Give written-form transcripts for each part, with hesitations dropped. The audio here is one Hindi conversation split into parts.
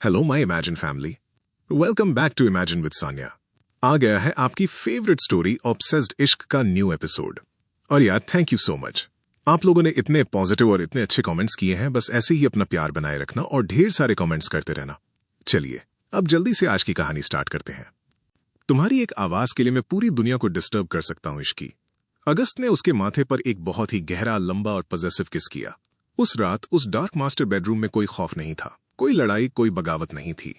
Hello my imagine family, welcome back to imagine with Sanya. आ गया है आपकी फेवरेट स्टोरी ऑब्सेस्ड इश्क का न्यू एपिसोड। और यार थैंक यू सो मच, आप लोगों ने इतने पॉजिटिव और इतने अच्छे कमेंट्स किए हैं। बस ऐसे ही अपना प्यार बनाए रखना और ढेर सारे कमेंट्स करते रहना। चलिए अब जल्दी से आज की कहानी स्टार्ट करते हैं। तुम्हारी एक आवाज के लिए मैं पूरी दुनिया को डिस्टर्ब कर सकता हूं इश्की। अगस्त ने उसके माथे पर एक बहुत ही गहरा, लंबा और पॉजेसिव किस किया। उस रात उस डार्क मास्टर बेडरूम में कोई खौफ नहीं था, कोई लड़ाई, कोई बगावत नहीं थी।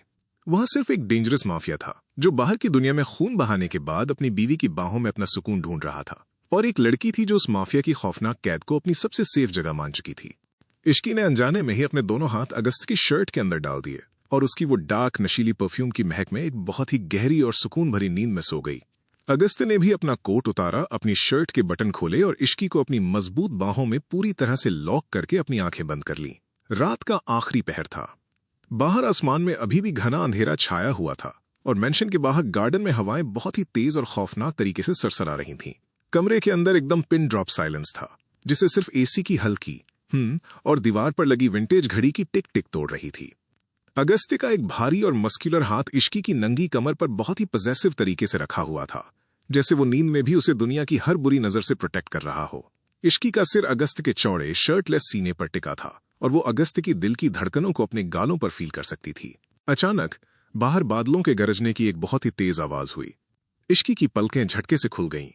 वहां सिर्फ एक डेंजरस माफिया था जो बाहर की दुनिया में खून बहाने के बाद अपनी बीवी की बाहों में अपना सुकून ढूंढ रहा था, और एक लड़की थी जो उस माफिया की खौफनाक कैद को अपनी सबसे सेफ जगह मान चुकी थी। इश्की ने अनजाने में ही अपने दोनों हाथ अगस्त की शर्ट के अंदर डाल दिए और उसकी वो डार्क नशीली परफ्यूम की महक में एक बहुत ही गहरी और सुकून भरी नींद में सो गई। अगस्त ने भी अपना कोट उतारा, अपनी शर्ट के बटन खोले और इश्की को अपनी मजबूत बाहों में पूरी तरह से लॉक करके अपनी आंखें बंद कर लीं। रात का आखिरी पहर था। बाहर आसमान में अभी भी घना अंधेरा छाया हुआ था और मेंशन के बाहर गार्डन में हवाएं बहुत ही तेज और खौफनाक तरीके से सरसरा रही थीं। कमरे के अंदर एकदम पिन ड्रॉप साइलेंस था, जिसे सिर्फ एसी की हल्की और दीवार पर लगी विंटेज घड़ी की टिक टिक तोड़ रही थी। अगस्त्य का एक भारी और मस्कुलर हाथ इश्की की नंगी कमर पर बहुत ही पॉजेसिव तरीके से रखा हुआ था, जैसे वो नींद में भी उसे दुनिया की हर बुरी नजर से प्रोटेक्ट कर रहा हो। इश्की का सिर अगस्त्य के चौड़े शर्टलेस सीने पर टिका था और वो अगस्त्य की दिल की धड़कनों को अपने गालों पर फील कर सकती थी। अचानक बाहर बादलों के गरजने की एक बहुत ही तेज आवाज हुई। इश्की की पलकें झटके से खुल गईं।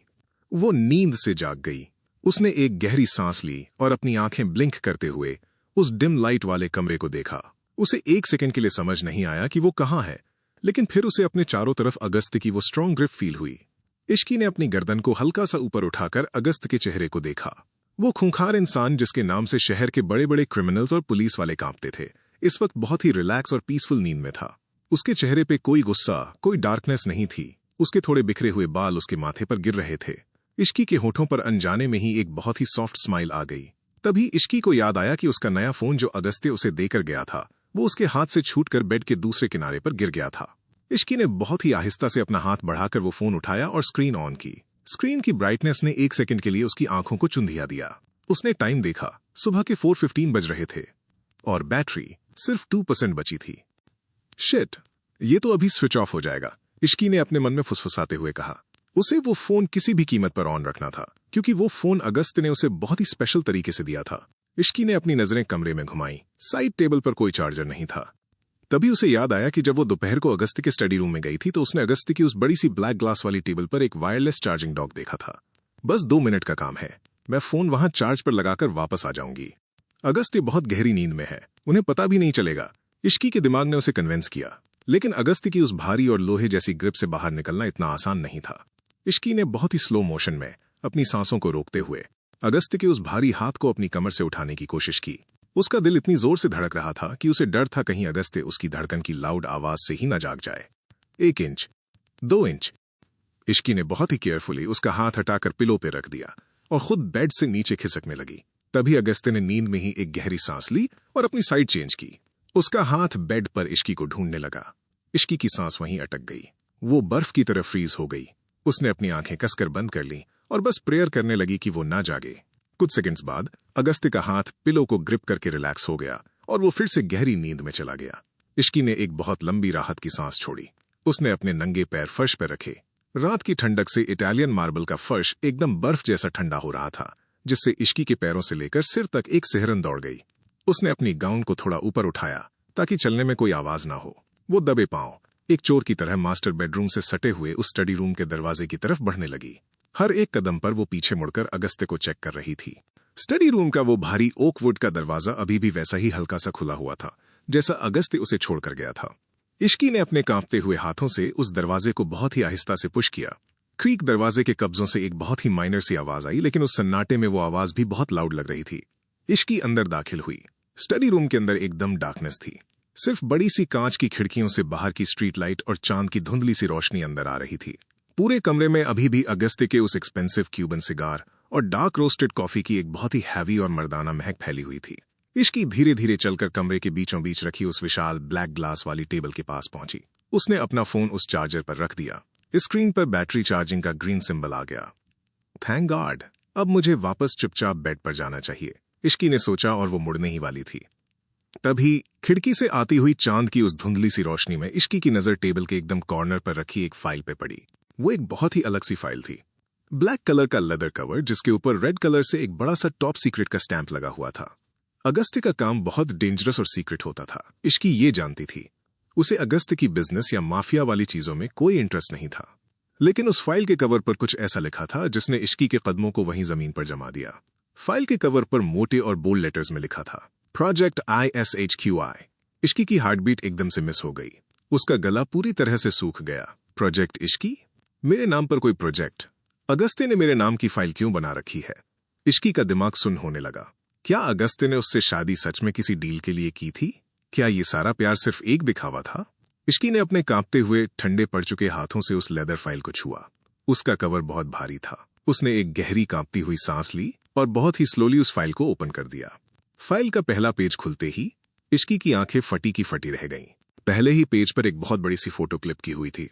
वो नींद से जाग गई। उसने एक गहरी सांस ली और अपनी आंखें ब्लिंक करते हुए उस डिम लाइट वाले कमरे को देखा। उसे एक सेकंड के लिए समझ नहीं आया कि वो कहाँ है, लेकिन फिर उसे अपने चारों तरफ अगस्त्य की वो स्ट्रॉन्ग ग्रिप फील हुई। इश्की ने अपनी गर्दन को हल्का सा ऊपर उठाकर अगस्त के चेहरे को देखा। वो खूंखार इंसान जिसके नाम से शहर के बड़े बड़े क्रिमिनल्स और पुलिस वाले कांपते थे, इस वक्त बहुत ही रिलैक्स और पीसफुल नींद में था। उसके चेहरे पे कोई गुस्सा, कोई डार्कनेस नहीं थी। उसके थोड़े बिखरे हुए बाल उसके माथे पर गिर रहे थे। इश्की के होठों पर अनजाने में ही एक बहुत ही सॉफ्ट स्माइल आ गई। तभी इश्की को याद आया कि उसका नया फोन जो अगस्त्य उसे देकर गया था, वो उसके हाथ से छूटकर बेड के दूसरे किनारे पर गिर गया था। इश्की ने बहुत ही आहिस्ता से अपना हाथ बढ़ाकर वो फोन उठाया और स्क्रीन ऑन की। स्क्रीन की ब्राइटनेस ने एक सेकंड के लिए उसकी आंखों को चुंधिया दिया। उसने टाइम देखा, सुबह के 4:15 बज रहे थे और बैटरी सिर्फ 2% बची थी। शिट, ये तो अभी स्विच ऑफ हो जाएगा, इश्की ने अपने मन में फुसफुसाते हुए कहा। उसे वो फोन किसी भी कीमत पर ऑन रखना था, क्योंकि वो फोन अगस्त्य ने उसे बहुत ही स्पेशल तरीके से दिया था। इश्की ने अपनी नजरें कमरे में घुमाई। साइड टेबल पर कोई चार्जर नहीं था। तभी उसे याद आया कि जब वो दोपहर को अगस्त्य के स्टडी रूम में गई थी तो उसने अगस्त्य की उस बड़ी सी ब्लैक ग्लास वाली टेबल पर एक वायरलेस चार्जिंग डॉक देखा था। बस 2 मिनट का काम है, मैं फोन वहां चार्ज पर लगाकर वापस आ जाऊंगी। अगस्त्य बहुत गहरी नींद में है, उन्हें पता भी नहीं चलेगा। इश्की के दिमाग ने उसे कन्विंस किया, लेकिन अगस्त्य की उस भारी और लोहे जैसी ग्रिप से बाहर निकलना इतना आसान नहीं था। इश्की ने बहुत ही स्लो मोशन में अपनी सांसों को रोकते हुए अगस्त्य के उस भारी हाथ को अपनी कमर से उठाने की कोशिश की। उसका दिल इतनी जोर से धड़क रहा था कि उसे डर था कहीं अगस्त्य उसकी धड़कन की लाउड आवाज से ही न जाग जाए। 1 इंच, 2 इंच। इश्की ने बहुत ही केयरफुली उसका हाथ हटाकर पिलो पे रख दिया और खुद बेड से नीचे खिसकने लगी। तभी अगस्त्य ने नींद में ही एक गहरी सांस ली और अपनी साइड चेंज की। उसका हाथ बेड पर इश्की को ढूंढने लगा। इश्की की सांस वहीं अटक गई। वो बर्फ की तरह फ्रीज हो गई। उसने अपनी आंखें कसकर बंद कर ली और बस प्रेयर करने लगी कि वो ना जागे। कुछ सेकंड्स बाद अगस्त्य का हाथ पिलो को ग्रिप करके रिलैक्स हो गया और वो फिर से गहरी नींद में चला गया। इश्की ने एक बहुत लंबी राहत की सांस छोड़ी। उसने अपने नंगे पैर फर्श पर रखे। रात की ठंडक से इटालियन मार्बल का फर्श एकदम बर्फ जैसा ठंडा हो रहा था, जिससे इश्की के पैरों से लेकर सिर तक एक सिहरन दौड़ गई। उसने अपनी गाउन को थोड़ा ऊपर उठाया ताकि चलने में कोई आवाज ना हो। वो दबे पांव एक चोर की तरह मास्टर बेडरूम से सटे हुए उस स्टडी रूम के दरवाजे की तरफ बढ़ने लगी। हर एक कदम पर वो पीछे मुड़कर अगस्त्य को चेक कर रही थी। स्टडी रूम का वो भारी ओक वुड का दरवाजा अभी भी वैसा ही हल्का सा खुला हुआ था जैसा अगस्त्य उसे छोड़कर गया था। इश्की ने अपने कांपते हुए हाथों से उस दरवाजे को बहुत ही आहिस्ता से पुश किया। क्रीक दरवाजे के कब्जों से एक बहुत ही माइनर सी आवाज आई, लेकिन उस सन्नाटे में वो आवाज भी बहुत लाउड लग रही थी। इश्की अंदर दाखिल हुई। स्टडी रूम के अंदर एकदम डार्कनेस थी। सिर्फ बड़ी सी कांच की खिड़कियों से बाहर की स्ट्रीट लाइट और चांद की धुंधली सी रोशनी अंदर आ रही थी। पूरे कमरे में अभी भी अगस्त्य के उस एक्सपेंसिव क्यूबन सिगार और डार्क रोस्टेड कॉफी की एक बहुत ही हैवी और मर्दाना महक फैली हुई थी। इश्की धीरे धीरे चलकर कमरे के बीचों बीच रखी उस विशाल ब्लैक ग्लास वाली टेबल के पास पहुंची। उसने अपना फोन उस चार्जर पर रख दिया। स्क्रीन पर बैटरी चार्जिंग का ग्रीन सिंबल आ गया। थैंक गॉड, अब मुझे वापस चुपचाप बेड पर जाना चाहिए, इश्की ने सोचा और वो मुड़ने ही वाली थी। तभी खिड़की से आती हुई चांद की उस धुंधली सी रोशनी में इश्की की नजर टेबल के एकदम कॉर्नर पर रखी एक फाइल पे पड़ी। वो एक बहुत ही अलग सी फाइल थी। ब्लैक कलर का लेदर कवर जिसके ऊपर रेड कलर से एक बड़ा सा टॉप सीक्रेट का स्टैंप लगा हुआ था। अगस्त्य का काम बहुत डेंजरस और सीक्रेट होता था, इश्की ये जानती थी। उसे अगस्त्य की बिजनेस या माफिया वाली चीजों में कोई इंटरेस्ट नहीं था, लेकिन उस फाइल के कवर पर कुछ ऐसा लिखा था जिसने इश्की के कदमों को वहीं जमीन पर जमा दिया। फाइल के कवर पर मोटे और बोल्ड लेटर्स में लिखा था प्रोजेक्ट ISHQI। इश्की की हार्टबीट एकदम से मिस हो गई। उसका गला पूरी तरह से सूख गया। प्रोजेक्ट इश्की? मेरे नाम पर कोई प्रोजेक्ट? अगस्त्य ने मेरे नाम की फाइल क्यों बना रखी है? इश्की का दिमाग सुन्न होने लगा। क्या अगस्त्य ने उससे शादी सच में किसी डील के लिए की थी? क्या ये सारा प्यार सिर्फ एक दिखावा था? इश्की ने अपने कांपते हुए ठंडे पड़ चुके हाथों से उस लेदर फाइल को छुआ। उसका कवर बहुत भारी था। उसने एक गहरी कांपती हुई सांस ली और बहुत ही स्लोली उस फाइल को ओपन कर दिया। फाइल का पहला पेज खुलते ही इश्की की आंखें फटी की फटी रह गईं। पहले ही पेज पर एक बहुत बड़ी सी फोटो क्लिप की हुई थी।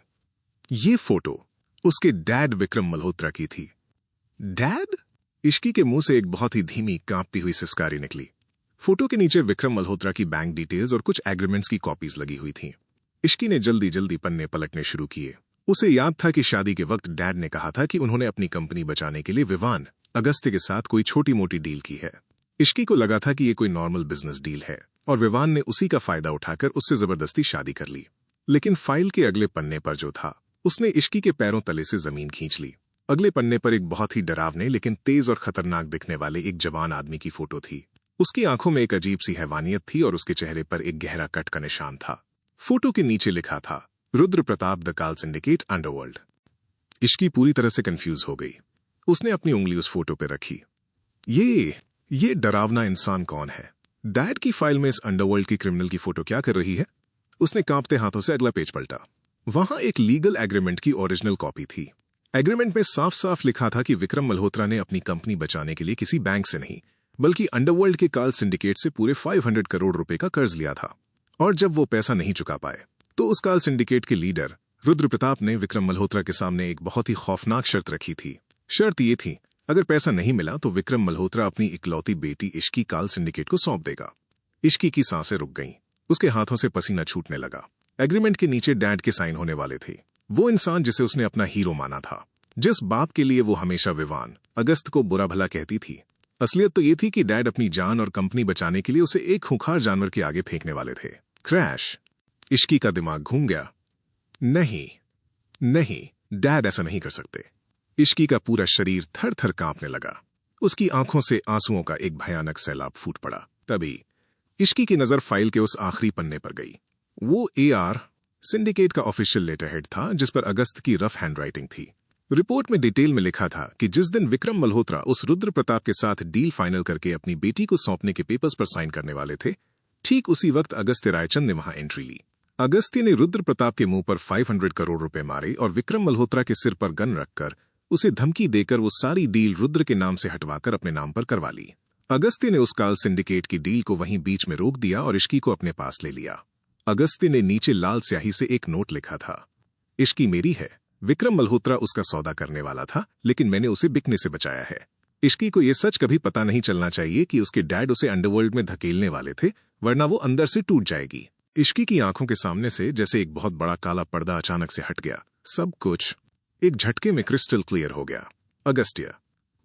ये फोटो उसके डैड विक्रम मल्होत्रा की थी। डैड? इश्की के मुंह से एक बहुत ही धीमी कांपती हुई सिसकारी निकली। फोटो के नीचे विक्रम मल्होत्रा की बैंक डिटेल्स और कुछ एग्रीमेंट्स की कॉपीज लगी हुई थीं। इश्की ने जल्दी जल्दी पन्ने पलटने शुरू किए। उसे याद था कि शादी के वक्त डैड ने कहा था कि उन्होंने अपनी कंपनी बचाने के लिए विवान अगस्त्य के साथ कोई छोटी मोटी डील की है। इश्की को लगा था कि ये कोई नॉर्मल बिजनेस डील है और विवान ने उसी का फायदा उठाकर उससे जबरदस्ती शादी कर ली। लेकिन फाइल के अगले पन्ने पर जो था उसने इश्की के पैरों तले से जमीन खींच ली। अगले पन्ने पर एक बहुत ही डरावने लेकिन तेज और खतरनाक दिखने वाले एक जवान आदमी की फोटो थी। उसकी आंखों में एक अजीब सी हैवानियत थी और उसके चेहरे पर एक गहरा कट का निशान था। फोटो के नीचे लिखा था रुद्र प्रताप द काल सिंडिकेट अंडरवर्ल्ड। इश्की पूरी तरह से कंफ्यूज हो गई। उसने अपनी उंगली उस फोटो पर रखी। ये डरावना इंसान कौन है? डैड की फाइल में इस अंडरवर्ल्ड की क्रिमिनल की फोटो क्या कर रही है? उसने कांपते हाथों से अगला पेज पलटा। वहां एक लीगल एग्रीमेंट की ओरिजिनल कॉपी थी। एग्रीमेंट में साफ साफ लिखा था कि विक्रम मल्होत्रा ने अपनी कंपनी बचाने के लिए किसी बैंक से नहीं बल्कि अंडरवर्ल्ड के काल सिंडिकेट से पूरे 500 करोड़ रुपए का कर्ज लिया था। और जब वो पैसा नहीं चुका पाए तो उस काल सिंडिकेट के लीडर रुद्र प्रताप ने विक्रम मल्होत्रा के सामने एक बहुत ही खौफनाक शर्त रखी थी। शर्त ये थी, अगर पैसा नहीं मिला तो विक्रम मल्होत्रा अपनी इकलौती बेटी इश्की काल सिंडिकेट को सौंप देगा। इश्की की सांसें रुक गईं। उसके हाथों से पसीना छूटने लगा। एग्रीमेंट के नीचे डैड के साइन होने वाले थे। वो इंसान जिसे उसने अपना हीरो माना था, जिस बाप के लिए वो हमेशा विवान अगस्त को बुरा भला कहती थी। असलियत तो ये थी कि डैड अपनी जान और कंपनी बचाने के लिए उसे एक खूंखार जानवर के आगे फेंकने वाले थे। क्रैश! इश्की का दिमाग घूम गया। नहीं, डैड ऐसा नहीं कर सकते। इश्की का पूरा शरीर थर थर कांपने लगा। उसकी आंखों से आंसुओं का एक भयानक सैलाब फूट पड़ा। तभी इश्की की नजर फाइल के उस आखिरी पन्ने पर गई। वो AR सिंडिकेट का ऑफिशियल लेटर हेड था जिस पर अगस्त की रफ हैंडराइटिंग थी। रिपोर्ट में डिटेल में लिखा था कि जिस दिन विक्रम मल्होत्रा उस रुद्र प्रताप के साथ डील फाइनल करके अपनी बेटी को सौंपने के पेपर्स पर साइन करने वाले थे, ठीक उसी वक्त अगस्त्य रायचंद ने वहां एंट्री ली। अगस्त्य ने रुद्र प्रताप के मुंह पर 500 करोड़ रुपए मारे और विक्रम मल्होत्रा के सिर पर गन रखकर उसे धमकी देकर वो सारी डील रुद्र के नाम से हटवाकर अपने नाम पर करवा ली। अगस्त्य ने उस काल सिंडिकेट की डील को वहीं बीच में रोक दिया और इश्की को अपने पास ले लिया। अगस्त्य ने नीचे लाल स्याही से एक नोट लिखा था, इश्की मेरी है। विक्रम मल्होत्रा उसका सौदा करने वाला था, लेकिन मैंने उसे बिकने से बचाया है। इश्की को यह सच कभी पता नहीं चलना चाहिए कि उसके डैड उसे अंडरवर्ल्ड में धकेलने वाले थे, वरना वो अंदर से टूट जाएगी। इश्की की आंखों के सामने से जैसे एक बहुत बड़ा काला पर्दा अचानक से हट गया। सब कुछ एक झटके में क्रिस्टल क्लियर हो गया। अगस्त्य,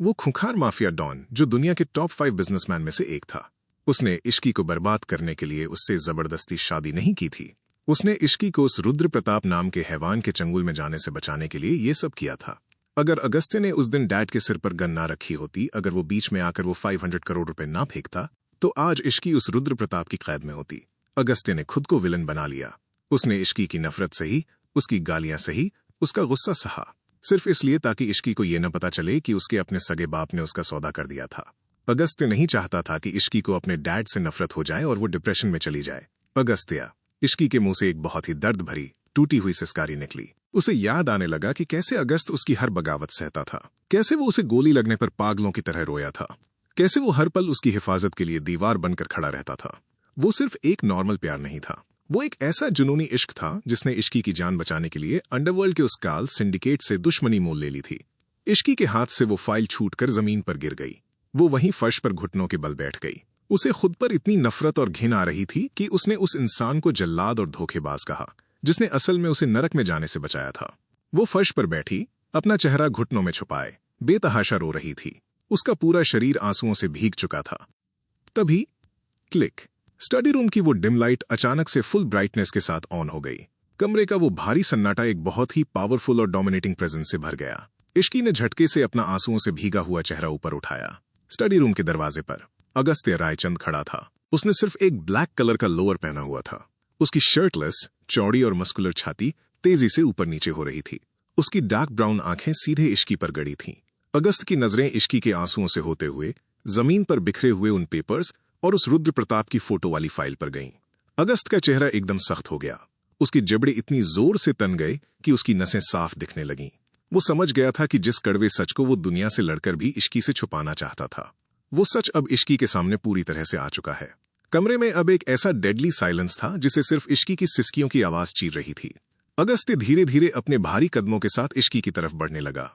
वो खूंखार माफिया डॉन जो दुनिया के टॉप 5 बिजनेसमैन में से एक था, उसने इश्की को बर्बाद करने के लिए उससे जबरदस्ती शादी नहीं की थी। उसने इश्की को उस रुद्र प्रताप नाम के हैवान के चंगुल में जाने से बचाने के लिए ये सब किया था। अगर अगस्त्य ने उस दिन डैड के सिर पर गन ना रखी होती, अगर वो बीच में आकर वो 500 करोड़ रुपए ना फेंकता, तो आज इश्की उस रुद्र प्रताप की कैद में होती। अगस्त्य ने खुद को विलन बना लिया। उसने इश्की की नफरत सही, उसकी गालियां सही, उसका गुस्सा सहा, सिर्फ इसलिए ताकि इश्की को यह न पता चले कि उसके अपने सगे बाप ने उसका सौदा कर दिया था। अगस्त्य नहीं चाहता था कि इश्की को अपने डैड से नफरत हो जाए और वो डिप्रेशन में चली जाए। अगस्त्य, इश्की के मुंह से एक बहुत ही दर्द भरी टूटी हुई सिसकारी निकली। उसे याद आने लगा कि कैसे अगस्त उसकी हर बगावत सहता था, कैसे वो उसे गोली लगने पर पागलों की तरह रोया था, कैसे वो हर पल उसकी हिफाजत के लिए दीवार बनकर खड़ा रहता था। वो सिर्फ एक नॉर्मल प्यार नहीं था, वो एक ऐसा जुनूनी इश्क था जिसने इश्की की जान बचाने के लिए अंडरवर्ल्ड के उस काल सिंडिकेट से दुश्मनी मोल ले ली थी। इश्की के हाथ से वो फाइल छूटकर जमीन पर गिर गई। वो वहीं फर्श पर घुटनों के बल बैठ गई। उसे खुद पर इतनी नफरत और घिन आ रही थी कि उसने उस इंसान को जल्लाद और धोखेबाज कहा जिसने असल में उसे नरक में जाने से बचाया था। वो फर्श पर बैठी, अपना चेहरा घुटनों में छुपाए, बेतहाशा रो रही थी। उसका पूरा शरीर आंसुओं से भीग चुका था। तभी क्लिक, स्टडी रूम की वो डिम लाइट अचानक से फुल ब्राइटनेस के साथ ऑन हो गई। कमरे का वो भारी सन्नाटा एक बहुत ही पावरफुल और डोमिनेटिंग प्रेजेंस से भर गया। इश्की ने झटके से अपना आंसुओं से भीगा हुआ चेहरा ऊपर उठाया। स्टडी रूम के दरवाजे पर अगस्त्य रायचंद खड़ा था। उसने सिर्फ एक ब्लैक कलर का लोअर पहना हुआ था। उसकी शर्टलेस, चौड़ी और मस्कुलर छाती तेजी से ऊपर नीचे हो रही थी। उसकी डार्क ब्राउन आंखें सीधे इश्की पर गड़ी थीं। अगस्त की नजरें इश्की के आंसुओं से होते हुए जमीन पर बिखरे हुए उन पेपर्स और उस रुद्र प्रताप की फोटो वाली फाइल पर गईं। अगस्त का चेहरा एकदम सख्त हो गया। उसकी जबड़े इतनी जोर से तन गए कि उसकी नसें साफ दिखने लगीं। वो समझ गया था कि जिस कड़वे सच को वो दुनिया से लड़कर भी इश्की से छुपाना चाहता था, वो सच अब इश्की के सामने पूरी तरह से आ चुका है। कमरे में अब एक ऐसा डेडली साइलेंस था जिसे सिर्फ इश्की की सिसकियों की आवाज चीर रही थी। अगस्त्य धीरे धीरे अपने भारी कदमों के साथ इश्की की तरफ बढ़ने लगा।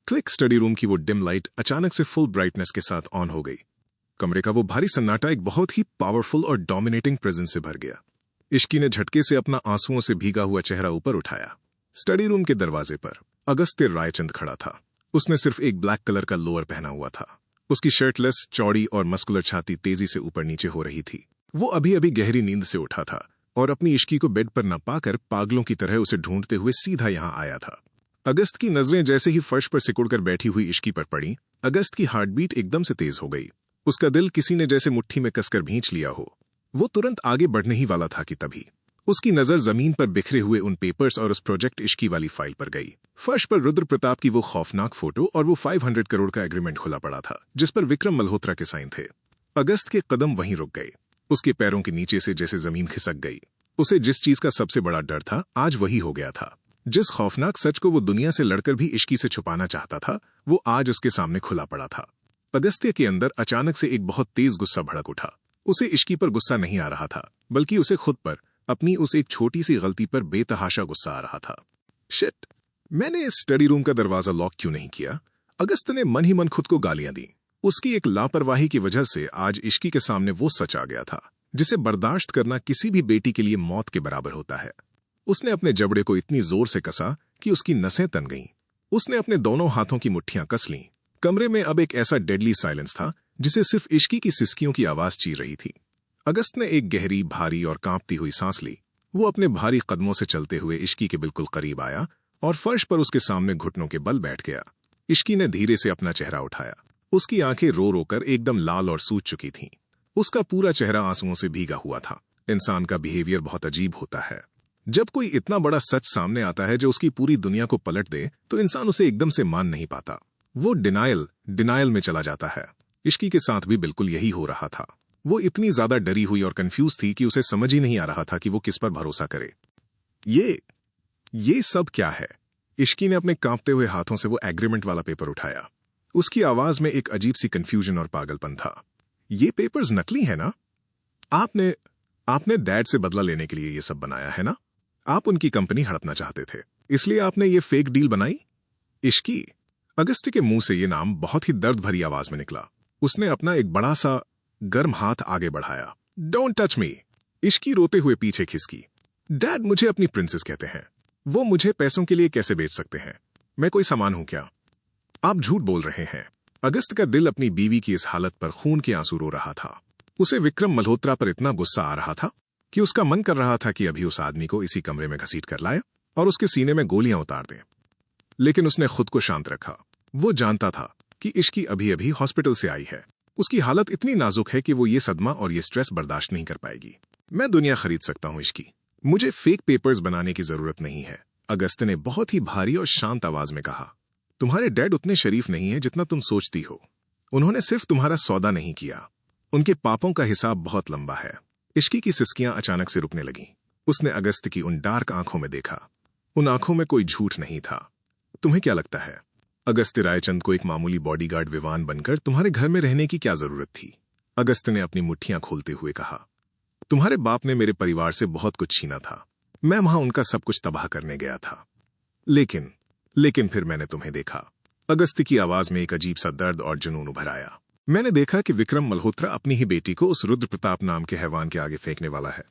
क्लिक, स्टडी रूम की वो डिम लाइट अचानक से फुल ब्राइटनेस के साथ ऑन हो गई। कमरे का वो भारी सन्नाटा एक बहुत ही पावरफुल और डोमिनेटिंग प्रेजेंस से भर गया। इश्की ने झटके से अपना आंसुओं से भीगा हुआ चेहरा ऊपर उठाया। स्टडी रूम के दरवाजे पर अगस्त्य रायचंद खड़ा था। उसने सिर्फ एक ब्लैक कलर का लोअर पहना हुआ था। उसकी शर्टलेस, चौड़ी और मस्कुलर छाती तेजी से ऊपर नीचे हो रही थी। वो अभी अभी गहरी नींद से उठा था और अपनी इश्की को बेड पर न पाकर पागलों की तरह उसे ढूंढते हुए सीधा यहां आया था। अगस्त की नजरें जैसे ही फर्श पर सिकुड़कर बैठी हुई इश्की पर पड़ी, अगस्त की हार्टबीट एकदम से तेज हो गई। उसका दिल किसी ने जैसे मुट्ठी में कसकर भींच लिया हो। वो तुरंत आगे बढ़ने ही वाला था कि तभी उसकी नजर जमीन पर बिखरे हुए उन पेपर्स और उस प्रोजेक्ट इश्की वाली फाइल पर गई। फर्श पर रुद्र प्रताप की वो खौफनाक फोटो और वो 500 करोड़ का एग्रीमेंट खुला पड़ा था जिस पर विक्रम मल्होत्रा के साइन थे। अगस्त के कदम वहीं रुक गए। उसके पैरों के नीचे से जैसे जमीन खिसक गई। उसे जिस चीज का सबसे बड़ा डर था आज वही हो गया था। जिस खौफनाक सच को वो दुनिया से लड़कर भी इश्की से छुपाना चाहता था, वो आज उसके सामने खुला पड़ा था। अगस्त्य के अंदर अचानक से एक बहुत तेज गुस्सा भड़क उठा। उसे इश्की पर गुस्सा नहीं आ रहा था, बल्कि उसे खुद पर, अपनी उस एक छोटी सी गलती पर बेतहाशा गुस्सा आ रहा था। शिट, मैंने इस स्टडी रूम का दरवाजा लॉक क्यों नहीं किया? अगस्त ने मन ही मन खुद को गालियां दी। उसकी एक लापरवाही की वजह से आज इश्की के सामने वो सच आ गया था जिसे बर्दाश्त करना किसी भी बेटी के लिए मौत के बराबर होता है। उसने अपने जबड़े को इतनी जोर से कसा कि उसकी नसें तन गईं। उसने अपने दोनों हाथों की मुट्ठियां कस लीं। कमरे में अब एक ऐसा डेडली साइलेंस था जिसे सिर्फ इश्की की सिसकियों की आवाज चीर रही थी। अगस्त ने एक गहरी, भारी और कांपती हुई सांस ली। वो अपने भारी कदमों से चलते हुए इश्की के बिल्कुल करीब आया और फर्श पर उसके सामने घुटनों के बल बैठ गया। इश्की ने धीरे से अपना चेहरा उठाया। उसकी आंखें रो रो कर एकदम लाल और सूज चुकी थीं। उसका पूरा चेहरा आंसुओं से भीगा हुआ था। इंसान का बिहेवियर बहुत अजीब होता है। जब कोई इतना बड़ा सच सामने आता है जो उसकी पूरी दुनिया को पलट दे, तो इंसान उसे एकदम से मान नहीं पाता। वो डिनायल में चला जाता है। इश्की के साथ भी बिल्कुल यही हो रहा था। वो इतनी ज्यादा डरी हुई और कंफ्यूज थी कि उसे समझ ही नहीं आ रहा था कि वो किस पर भरोसा करे। ये सब क्या है? इश्की ने अपने कांपते हुए हाथों से वो एग्रीमेंट वाला पेपर उठाया। उसकी आवाज में एक अजीब सी कंफ्यूजन और पागलपन था। ये पेपर्स नकली है ना? आपने डैड से बदला लेने के लिए ये सब बनाया है ना? आप उनकी कंपनी हड़पना चाहते थे, इसलिए आपने ये फेक डील बनाई? इश्की, अगस्त के मुंह से ये नाम बहुत ही दर्द भरी आवाज में निकला। उसने अपना एक बड़ा सा गर्म हाथ आगे बढ़ाया। Don't touch me! इश्की रोते हुए पीछे खिसकी। डैड मुझे अपनी प्रिंसेस कहते हैं। वो मुझे पैसों के लिए कैसे बेच सकते हैं? मैं कोई सामान हूं क्या? आप झूठ बोल रहे हैं। अगस्त का दिल अपनी बीवी की इस हालत पर खून के आंसू रो रहा था। उसे विक्रम मल्होत्रा पर इतना गुस्सा आ रहा था कि उसका मन कर रहा था कि अभी उस आदमी को इसी कमरे में घसीट कर लाए और उसके सीने में गोलियां उतार दें। लेकिन उसने खुद को शांत रखा। वो जानता था कि इश्की अभी अभी हॉस्पिटल से आई है। उसकी हालत इतनी नाजुक है कि वो ये सदमा और ये स्ट्रेस बर्दाश्त नहीं कर पाएगी। मैं दुनिया खरीद सकता हूं इश्की, मुझे फेक पेपर्स बनाने की जरूरत नहीं है। अगस्त ने बहुत ही भारी और शांत आवाज में कहा। तुम्हारे डैड उतने शरीफ नहीं है जितना तुम सोचती हो। उन्होंने सिर्फ तुम्हारा सौदा नहीं किया, उनके पापों का हिसाब बहुत लंबा है। इश्की की सिसकियां अचानक से रुकने लगीं। उसने अगस्त की उन डार्क आंखों में देखा। उन आंखों में कोई झूठ नहीं था। तुम्हें क्या लगता है अगस्त्य रायचंद को एक मामूली बॉडीगार्ड विवान बनकर तुम्हारे घर में रहने की क्या जरूरत थी? अगस्त ने अपनी मुट्ठियां खोलते हुए कहा। तुम्हारे बाप ने मेरे परिवार से बहुत कुछ छीना था। मैं वहां उनका सब कुछ तबाह करने गया था। लेकिन फिर मैंने तुम्हें देखा। अगस्त्य की आवाज में एक अजीब सा दर्द और जुनून उभर आया। मैंने देखा कि विक्रम मल्होत्रा अपनी ही बेटी को उस रुद्र प्रताप नाम के हैवान के आगे फेंकने वाला है।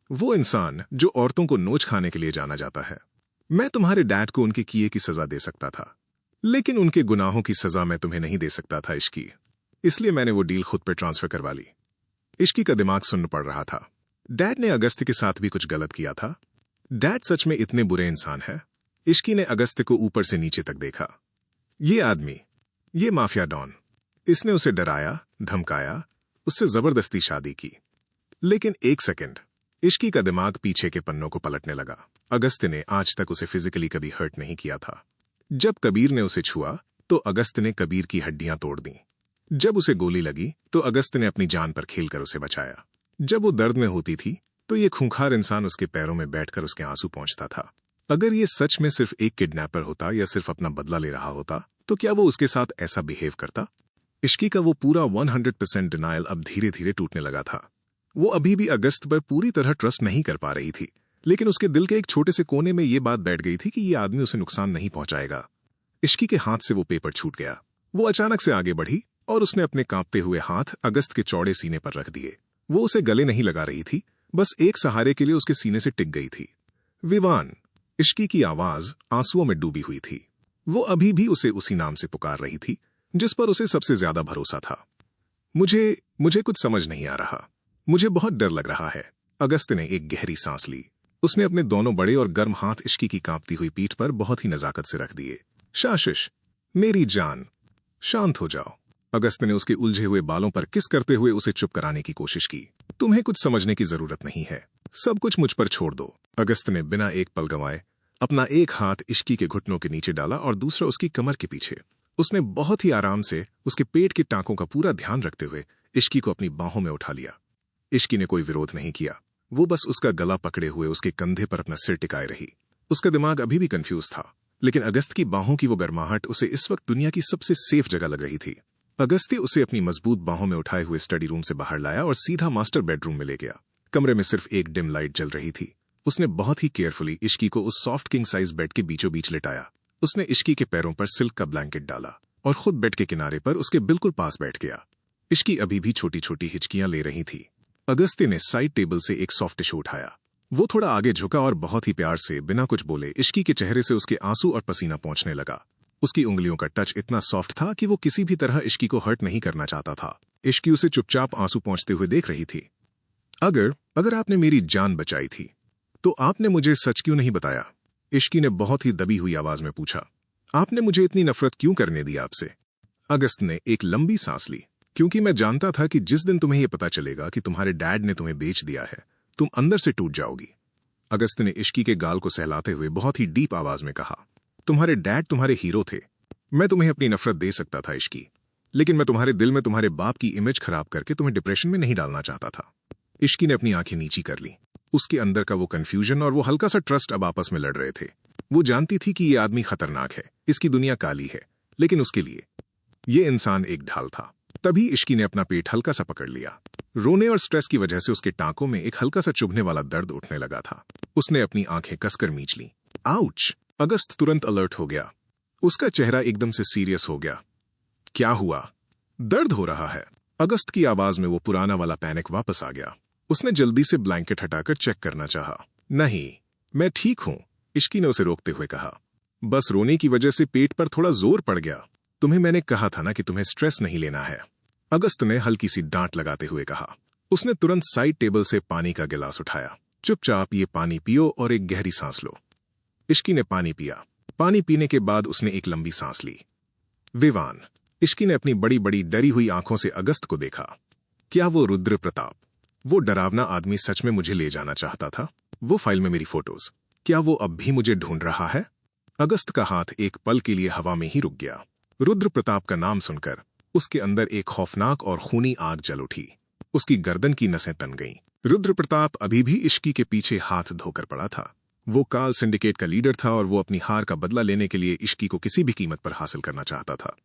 वो इंसान जो औरतों को नोच खाने के लिए जाना जाता है। मैं तुम्हारे डैड को उनके किए की सजा दे सकता था, लेकिन उनके गुनाहों की सजा मैं तुम्हें नहीं दे सकता था इश्की। इसलिए मैंने वो डील खुद पे ट्रांसफर करवा ली। इश्की का दिमाग सुन्न पड़ रहा था। डैड ने अगस्त्य के साथ भी कुछ गलत किया था। डैड सच में इतने बुरे इंसान है? इश्की ने अगस्त्य को ऊपर से नीचे तक देखा। ये आदमी, ये माफिया डॉन, इसने उसे डराया, धमकाया, उससे जबरदस्ती शादी की। लेकिन एक सेकंड, इश्की का दिमाग पीछे के पन्नों को पलटने लगा। अगस्त्य ने आज तक उसे फिजिकली कभी हर्ट नहीं किया था। जब कबीर ने उसे छुआ तो अगस्त्य ने कबीर की हड्डियां तोड़ दी। जब उसे गोली लगी तो अगस्त्य ने अपनी जान पर खेलकर उसे बचाया। जब वो दर्द में होती थी तो ये खूंखार इंसान उसके पैरों में बैठकर उसके आंसू पोंछता था। अगर ये सच में सिर्फ एक किडनैपर होता या सिर्फ अपना बदला ले रहा होता तो क्या वो उसके साथ ऐसा बिहेव करता? इश्की का वो पूरा 100% डिनायल अब धीरे धीरे टूटने लगा था। वो अभी भी अगस्त पर पूरी तरह ट्रस्ट नहीं कर पा रही थी, लेकिन उसके दिल के एक छोटे से कोने में ये बात बैठ गई थी कि ये आदमी उसे नुकसान नहीं पहुंचाएगा। इश्की के हाथ से वो पेपर छूट गया। वो अचानक से आगे बढ़ी और उसने अपने कांपते हुए हाथ अगस्त के चौड़े सीने पर रख दिए। वो उसे गले नहीं लगा रही थी, बस एक सहारे के लिए उसके सीने से टिक गई थी। विवान, इश्की की आवाज आंसुओं में डूबी हुई थी। वो अभी भी उसे उसी नाम से पुकार रही थी जिस पर उसे सबसे ज्यादा भरोसा था। मुझे कुछ समझ नहीं आ रहा। मुझे बहुत डर लग रहा है। अगस्त्य ने एक गहरी सांस ली। उसने अपने दोनों बड़े और गर्म हाथ इश्की की कांपती हुई पीठ पर बहुत ही नजाकत से रख दिए। शाशिश, मेरी जान, शांत हो जाओ। अगस्त्य ने उसके उलझे हुए बालों पर किस करते हुए उसे चुप कराने की कोशिश की। तुम्हें कुछ समझने की जरूरत नहीं है, सब कुछ मुझ पर छोड़ दो। अगस्त्य ने बिना एक पल गंवाए अपना एक हाथ इश्की के घुटनों के नीचे डाला और दूसरा उसकी कमर के पीछे। उसने बहुत ही आराम से उसके पेट के टांकों का पूरा ध्यान रखते हुए इश्की को अपनी बाहों में उठा लिया। इश्की ने कोई विरोध नहीं किया। वो बस उसका गला पकड़े हुए उसके कंधे पर अपना सिर टिकाए रही। उसका दिमाग अभी भी कंफ्यूज था, लेकिन अगस्त की बाहों की वो गर्माहट उसे इस वक्त दुनिया की सबसे सेफ जगह लग रही थी। अगस्त्य उसे अपनी मजबूत बाहों में उठाए हुए स्टडी रूम से बाहर लाया और सीधा मास्टर बेडरूम में ले गया। कमरे में सिर्फ एक डिम लाइट जल रही थी। उसने बहुत ही केयरफुली इश्की को उस सॉफ्ट किंग साइज बेड के बीचों बीच लिटाया। उसने इश्की के पैरों पर सिल्क का ब्लैंकेट डाला और खुद बेड के किनारे पर उसके बिल्कुल पास बैठ गया। इश्की अभी भी छोटी छोटी हिचकियां ले रही थी। अगस्त्य ने साइड टेबल से एक सॉफ्ट टिश्यू उठाया। वो थोड़ा आगे झुका और बहुत ही प्यार से बिना कुछ बोले इश्की के चेहरे से उसके आंसू और पसीना पोंछने लगा। उसकी उंगलियों का टच इतना सॉफ्ट था कि वो किसी भी तरह इश्की को हर्ट नहीं करना चाहता था। इश्की उसे चुपचाप आंसू पोंछते हुए देख रही थी। अगर आपने मेरी जान बचाई थी तो आपने मुझे सच क्यों नहीं बताया? इश्की ने बहुत ही दबी हुई आवाज में पूछा। आपने मुझे इतनी नफरत क्यों करने दी आपसे? अगस्त ने एक लंबी सांस ली। क्योंकि मैं जानता था कि जिस दिन तुम्हें यह पता चलेगा कि तुम्हारे डैड ने तुम्हें बेच दिया है, तुम अंदर से टूट जाओगी। अगस्त ने इश्की के गाल को सहलाते हुए बहुत ही डीप आवाज में कहा। तुम्हारे डैड तुम्हारे हीरो थे। मैं तुम्हें अपनी नफरत दे सकता था इश्की, लेकिन मैं तुम्हारे दिल में तुम्हारे बाप की इमेज खराब करके तुम्हें डिप्रेशन में नहीं डालना चाहता था। इश्की ने अपनी आंखें नीची कर ली। उसके अंदर का वो कंफ्यूजन और वो हल्का सा ट्रस्ट अब आपस में लड़ रहे थे। वो जानती थी कि ये आदमी खतरनाक है, इसकी दुनिया काली है, लेकिन उसके लिए ये इंसान एक ढाल था। तभी इश्की ने अपना पेट हल्का सा पकड़ लिया। रोने और स्ट्रेस की वजह से उसके टांकों में एक हल्का सा चुभने वाला दर्द उठने लगा था। उसने अपनी आंखें कसकर मींच ली। आउच! अगस्त तुरंत अलर्ट हो गया। उसका चेहरा एकदम से सीरियस हो गया। क्या हुआ? दर्द हो रहा है? अगस्त की आवाज में वो पुराना वाला पैनिक वापस आ गया। उसने जल्दी से ब्लैंकेट हटाकर चेक करना चाहा। नहीं, मैं ठीक हूं, इश्की ने उसे रोकते हुए कहा। बस रोने की वजह से पेट पर थोड़ा जोर पड़ गया। तुम्हें मैंने कहा था ना कि तुम्हें स्ट्रेस नहीं लेना है, अगस्त ने हल्की सी डांट लगाते हुए कहा। उसने तुरंत साइड टेबल से पानी का गिलास उठाया। चुपचाप ये पानी पियो और एक गहरी सांस लो। इश्की ने पानी पिया। पानी पीने के बाद उसने एक लंबी सांस ली। विवान, इश्की ने अपनी बड़ी बड़ी डरी हुई आंखों से अगस्त को देखा। क्या वो रुद्र प्रताप, वो डरावना आदमी सच में मुझे ले जाना चाहता था? वो फाइल में मेरी फोटोज, क्या वो अब भी मुझे ढूंढ रहा है? अगस्त का हाथ एक पल के लिए हवा में ही रुक गया। रुद्र प्रताप का नाम सुनकर उसके अंदर एक खौफनाक और खूनी आग जल उठी। उसकी गर्दन की नसें तन गईं। रुद्र प्रताप अभी भी इश्की के पीछे हाथ धोकर पड़ा था। वो काल सिंडिकेट का लीडर था और वो अपनी हार का बदला लेने के लिए इश्की को किसी भी कीमत पर हासिल करना चाहता था।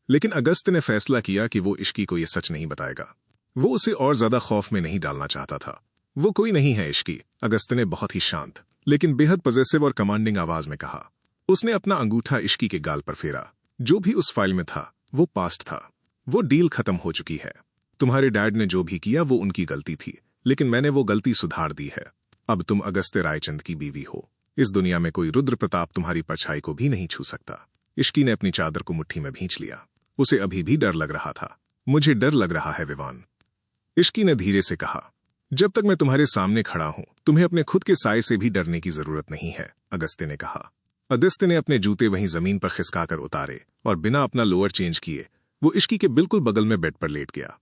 लेकिन अगस्त ने फैसला किया कि वो इश्की को यह सच नहीं बताएगा। वो उसे और ज्यादा खौफ में नहीं डालना चाहता था। वो कोई नहीं है इश्की, अगस्त ने बहुत ही शांत लेकिन बेहद पॉजेसिव और कमांडिंग आवाज में कहा। उसने अपना अंगूठा इश्की के गाल पर फेरा। जो भी उस फाइल में था वो पास्ट था। वो डील खत्म हो चुकी है। तुम्हारे डैड ने जो भी किया वो उनकी गलती थी, लेकिन मैंने वो गलती सुधार दी है। अब तुम अगस्त्य रायचंद की बीवी हो। इस दुनिया में कोई रुद्र प्रताप तुम्हारी परछाई को भी नहीं छू सकता। इश्की ने अपनी चादर को मुट्ठी में भींच लिया। उसे अभी भी डर लग रहा था। मुझे डर लग रहा है विवान, इश्की ने धीरे से कहा। जब तक मैं तुम्हारे सामने खड़ा हूं, तुम्हें अपने खुद के साय से भी डरने की जरूरत नहीं है, अगस्त्य ने कहा। अगस्त्य ने अपने जूते वहीं जमीन पर खिसकाकर उतारे और बिना अपना लोअर चेंज किए वो इश्की के बिल्कुल बगल में बेड पर लेट गया।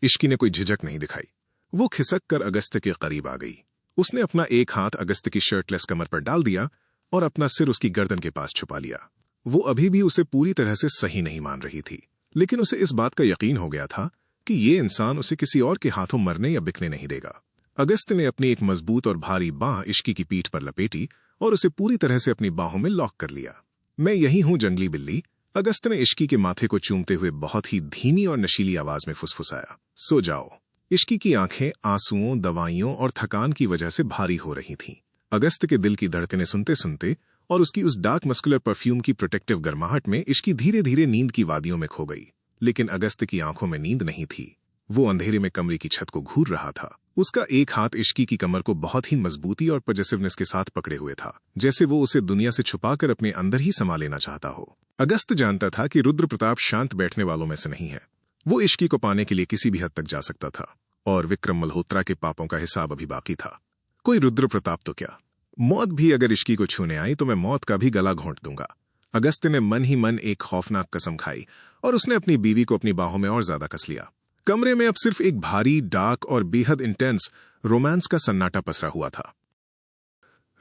इश्की ने कोई झिझक नहीं दिखाई। वो खिसक कर अगस्त्य के करीब आ गई। उसने अपना एक हाथ अगस्त्य की शर्टलेस कमर पर डाल दिया और अपना सिर उसकी गर्दन के पास छुपा लिया। वो अभी भी उसे पूरी तरह से सही नहीं मान रही थी, लेकिन उसे इस बात का यकीन हो गया था कि ये इंसान उसे किसी और के हाथों मरने या बिकने नहीं देगा। अगस्त्य ने अपनी एक मजबूत और भारी बांह इश्की की पीठ पर लपेटी और उसे पूरी तरह से अपनी बाहों में लॉक कर लिया। मैं यही हूं जंगली बिल्ली, अगस्त्य ने इश्की के माथे को चूमते हुए बहुत ही धीमी और नशीली आवाज में फुसफुसाया। सो जाओ। इश्की की आंखें आंसुओं, दवाइयों और थकान की वजह से भारी हो रही थीं। अगस्त्य के दिल की धड़कनें सुनते सुनते और उसकी उस डार्क मस्कुलर परफ्यूम की प्रोटेक्टिव गर्माहट में इश्की धीरे धीरे नींद की वादियों में खो गई। लेकिन अगस्त्य की आंखों में नींद नहीं थी। वो अंधेरे में कमरे की छत को घूर रहा था। उसका एक हाथ इश्की की कमर को बहुत ही मजबूती और पॉजेसिवनेस के साथ पकड़े हुए था, जैसे वो उसे दुनिया से छुपाकर अपने अंदर ही समा लेना चाहता हो। अगस्त्य जानता था कि रुद्र प्रताप शांत बैठने वालों में से नहीं है। वो इश्की को पाने के लिए किसी भी हद तक जा सकता था, और विक्रम मल्होत्रा के पापों का हिसाब अभी बाकी था। कोई रुद्र प्रताप तो क्या, मौत भी अगर इश्की को छूने आई तो मैं मौत का भी गला घोंट दूंगा। अगस्त्य ने मन ही मन एक खौफनाक कसम खाई और उसने अपनी बीवी को अपनी बाहों में और ज्यादा कस लिया। कमरे में अब सिर्फ एक भारी, डार्क और बेहद इंटेंस रोमांस का सन्नाटा पसरा हुआ था।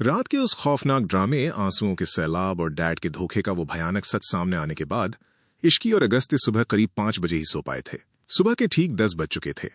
रात के उस खौफनाक ड्रामे, आंसुओं के सैलाब और डैड के धोखे का वो भयानक सच सामने आने के बाद इश्की और अगस्त्य सुबह करीब 5 बजे ही सो पाए थे। सुबह के ठीक 10 बज चुके थे।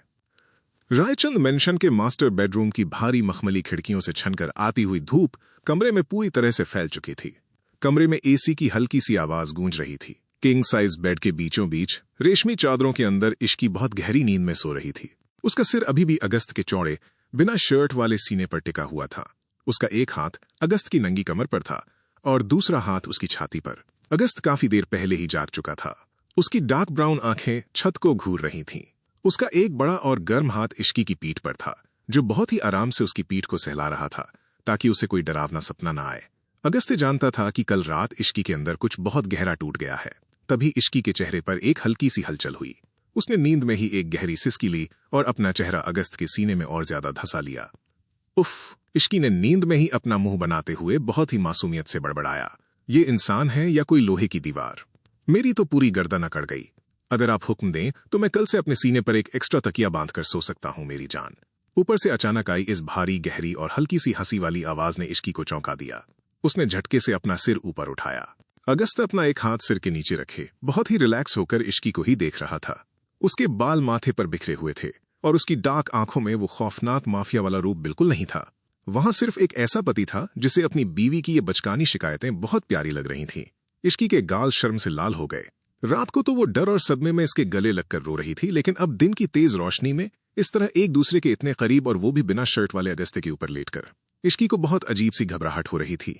रायचंद मेंशन के मास्टर बेडरूम की भारी मखमली खिड़कियों से छनकर आती हुई धूप कमरे में पूरी तरह से फैल चुकी थी। कमरे में एसी की हल्की सी आवाज गूंज रही थी। किंग साइज बेड के बीचों बीच रेशमी चादरों के अंदर इश्की बहुत गहरी नींद में सो रही थी। उसका सिर अभी भी अगस्त के चौड़े, बिना शर्ट वाले सीने पर टिका हुआ था। उसका एक हाथ अगस्त की नंगी कमर पर था और दूसरा हाथ उसकी छाती पर। अगस्त काफी देर पहले ही जाग चुका था। उसकी डार्क ब्राउन आंखें छत को घूर रही थीं। उसका एक बड़ा और गर्म हाथ इश्की की पीठ पर था, जो बहुत ही आराम से उसकी पीठ को सहला रहा था ताकि उसे कोई डरावना सपना न आए। अगस्त्य जानता था कि कल रात इश्की के अंदर कुछ बहुत गहरा टूट गया है। तभी इश्की के चेहरे पर एक हल्की सी हलचल हुई। उसने नींद में ही एक गहरी सिसकी ली और अपना चेहरा अगस्त के सीने में और ज्यादा धंसा लिया। उफ! इश्की ने नींद में ही अपना मुंह बनाते हुए बहुत ही मासूमियत से बड़बड़ाया। ये इंसान है या कोई लोहे की दीवार? मेरी तो पूरी गर्दन अकड़ गई। अगर आप हुक्म दें तो मैं कल से अपने सीने पर एक एक्स्ट्रा तकिया बांधकर सो सकता हूं मेरी जान। ऊपर से अचानक आई इस भारी, गहरी और हल्की सी हंसी वाली आवाज ने इश्की को चौंका दिया। उसने झटके से अपना सिर ऊपर उठाया। अगस्त अपना एक हाथ सिर के नीचे रखे बहुत ही रिलैक्स होकर इश्की को ही देख रहा था। उसके बाल माथे पर बिखरे हुए थे और उसकी डार्क आंखों में वो खौफनाक माफिया वाला रूप बिल्कुल नहीं था। वहां सिर्फ एक ऐसा पति था जिसे अपनी बीवी की ये बचकानी शिकायतें बहुत प्यारी लग रही थीं। इश्की के गाल शर्म से लाल हो गए। रात को तो वो डर और सदमे में इसके गले लगकर रो रही थी, लेकिन अब दिन की तेज रोशनी में इस तरह एक दूसरे के इतने करीब, और वो भी बिना शर्ट वाले अगस्त्य के ऊपर लेटकर, इश्की को बहुत अजीब सी घबराहट हो रही थी।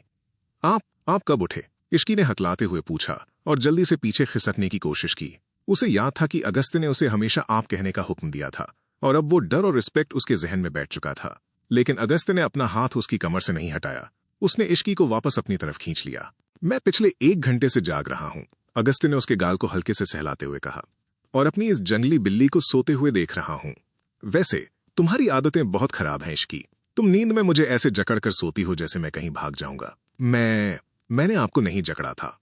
आप कब उठे? इश्की ने हकलाते हुए पूछा और जल्दी से पीछे खिसकने की कोशिश की। उसे याद था कि अगस्त्य ने उसे हमेशा आप कहने का हुक्म दिया था और अब वो डर और रिस्पेक्ट उसके जहन में बैठ चुका था। लेकिन अगस्त्य ने अपना हाथ उसकी कमर से नहीं हटाया। उसने इश्की को वापस अपनी तरफ खींच लिया। मैं पिछले 1 घंटे से जाग रहा हूं, अगस्त्य ने उसके गाल को हल्के से सहलाते हुए कहा, और अपनी इस जंगली बिल्ली को सोते हुए देख रहा हूं। वैसे तुम्हारी आदतें बहुत खराब हैं इश्की। तुम नींद में मुझे ऐसे जकड़कर सोती हो जैसे मैं कहीं भाग जाऊंगा। मैंने आपको नहीं जकड़ा था।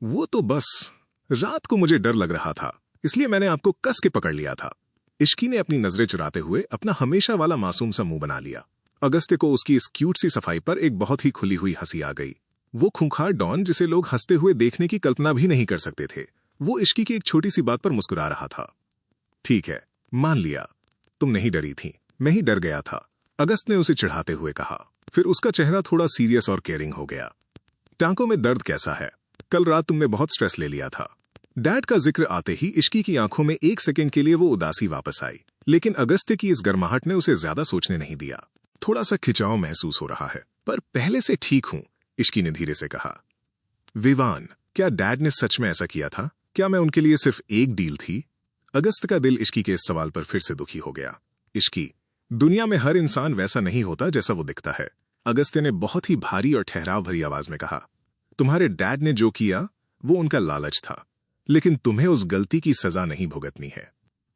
वो तो बस रात को मुझे डर लग रहा था, इसलिए मैंने आपको कस के पकड़ लिया था। इश्की ने अपनी नजरें चुराते हुए अपना हमेशा वाला मासूम सा मुंह बना लिया। अगस्त्य को उसकी इस क्यूट सी सफाई पर एक बहुत ही खुली हुई हंसी आ गई। वो खूंखार डॉन, जिसे लोग हंसते हुए देखने की कल्पना भी नहीं कर सकते थे, वो इश्की की एक छोटी सी बात पर मुस्कुरा रहा था। ठीक है, मान लिया, तुम नहीं डरी थी, मैं ही डर गया था, अगस्त ने उसे चिढ़ाते हुए कहा। फिर उसका चेहरा थोड़ा सीरियस और केयरिंग हो गया। टांकों में दर्द कैसा है? कल रात तुमने बहुत स्ट्रेस ले लिया था। डैड का जिक्र आते ही इश्की की आंखों में एक सेकंड के लिए वो उदासी वापस आई, लेकिन अगस्त्य की इस गर्माहट ने उसे ज्यादा सोचने नहीं दिया। थोड़ा सा खिंचाव महसूस हो रहा है, पर पहले से ठीक हूं, इश्की ने धीरे से कहा। विवान, क्या डैड ने सच में ऐसा किया था? क्या मैं उनके लिए सिर्फ एक डील थी? अगस्त का दिल इश्की के इस सवाल पर फिर से दुखी हो गया। इश्की, दुनिया में हर इंसान वैसा नहीं होता जैसा वो दिखता है। अगस्त्य ने बहुत ही भारी और ठहराव भरी आवाज में कहा, तुम्हारे डैड ने जो किया वो उनका लालच था, लेकिन तुम्हें उस गलती की सजा नहीं भुगतनी है।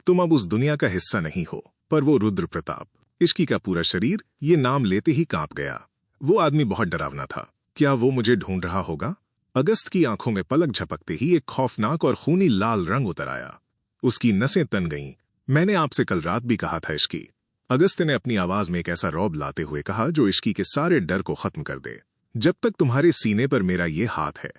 तुम अब उस दुनिया का हिस्सा नहीं हो। पर वो रुद्र प्रताप, इश्की का पूरा शरीर ये नाम लेते ही कांप गया। वो आदमी बहुत डरावना था। क्या वो मुझे ढूंढ रहा होगा? अगस्त की आंखों में पलक झपकते ही एक खौफनाक और खूनी लाल रंग उतर आया। उसकी नसें तन गईं। मैंने आपसे कल रात भी कहा था इश्की। अगस्त ने अपनी आवाज में एक ऐसा रौब लाते हुए कहा जो इश्की के सारे डर को खत्म कर दे। जब तक तुम्हारे सीने पर मेरा ये हाथ है,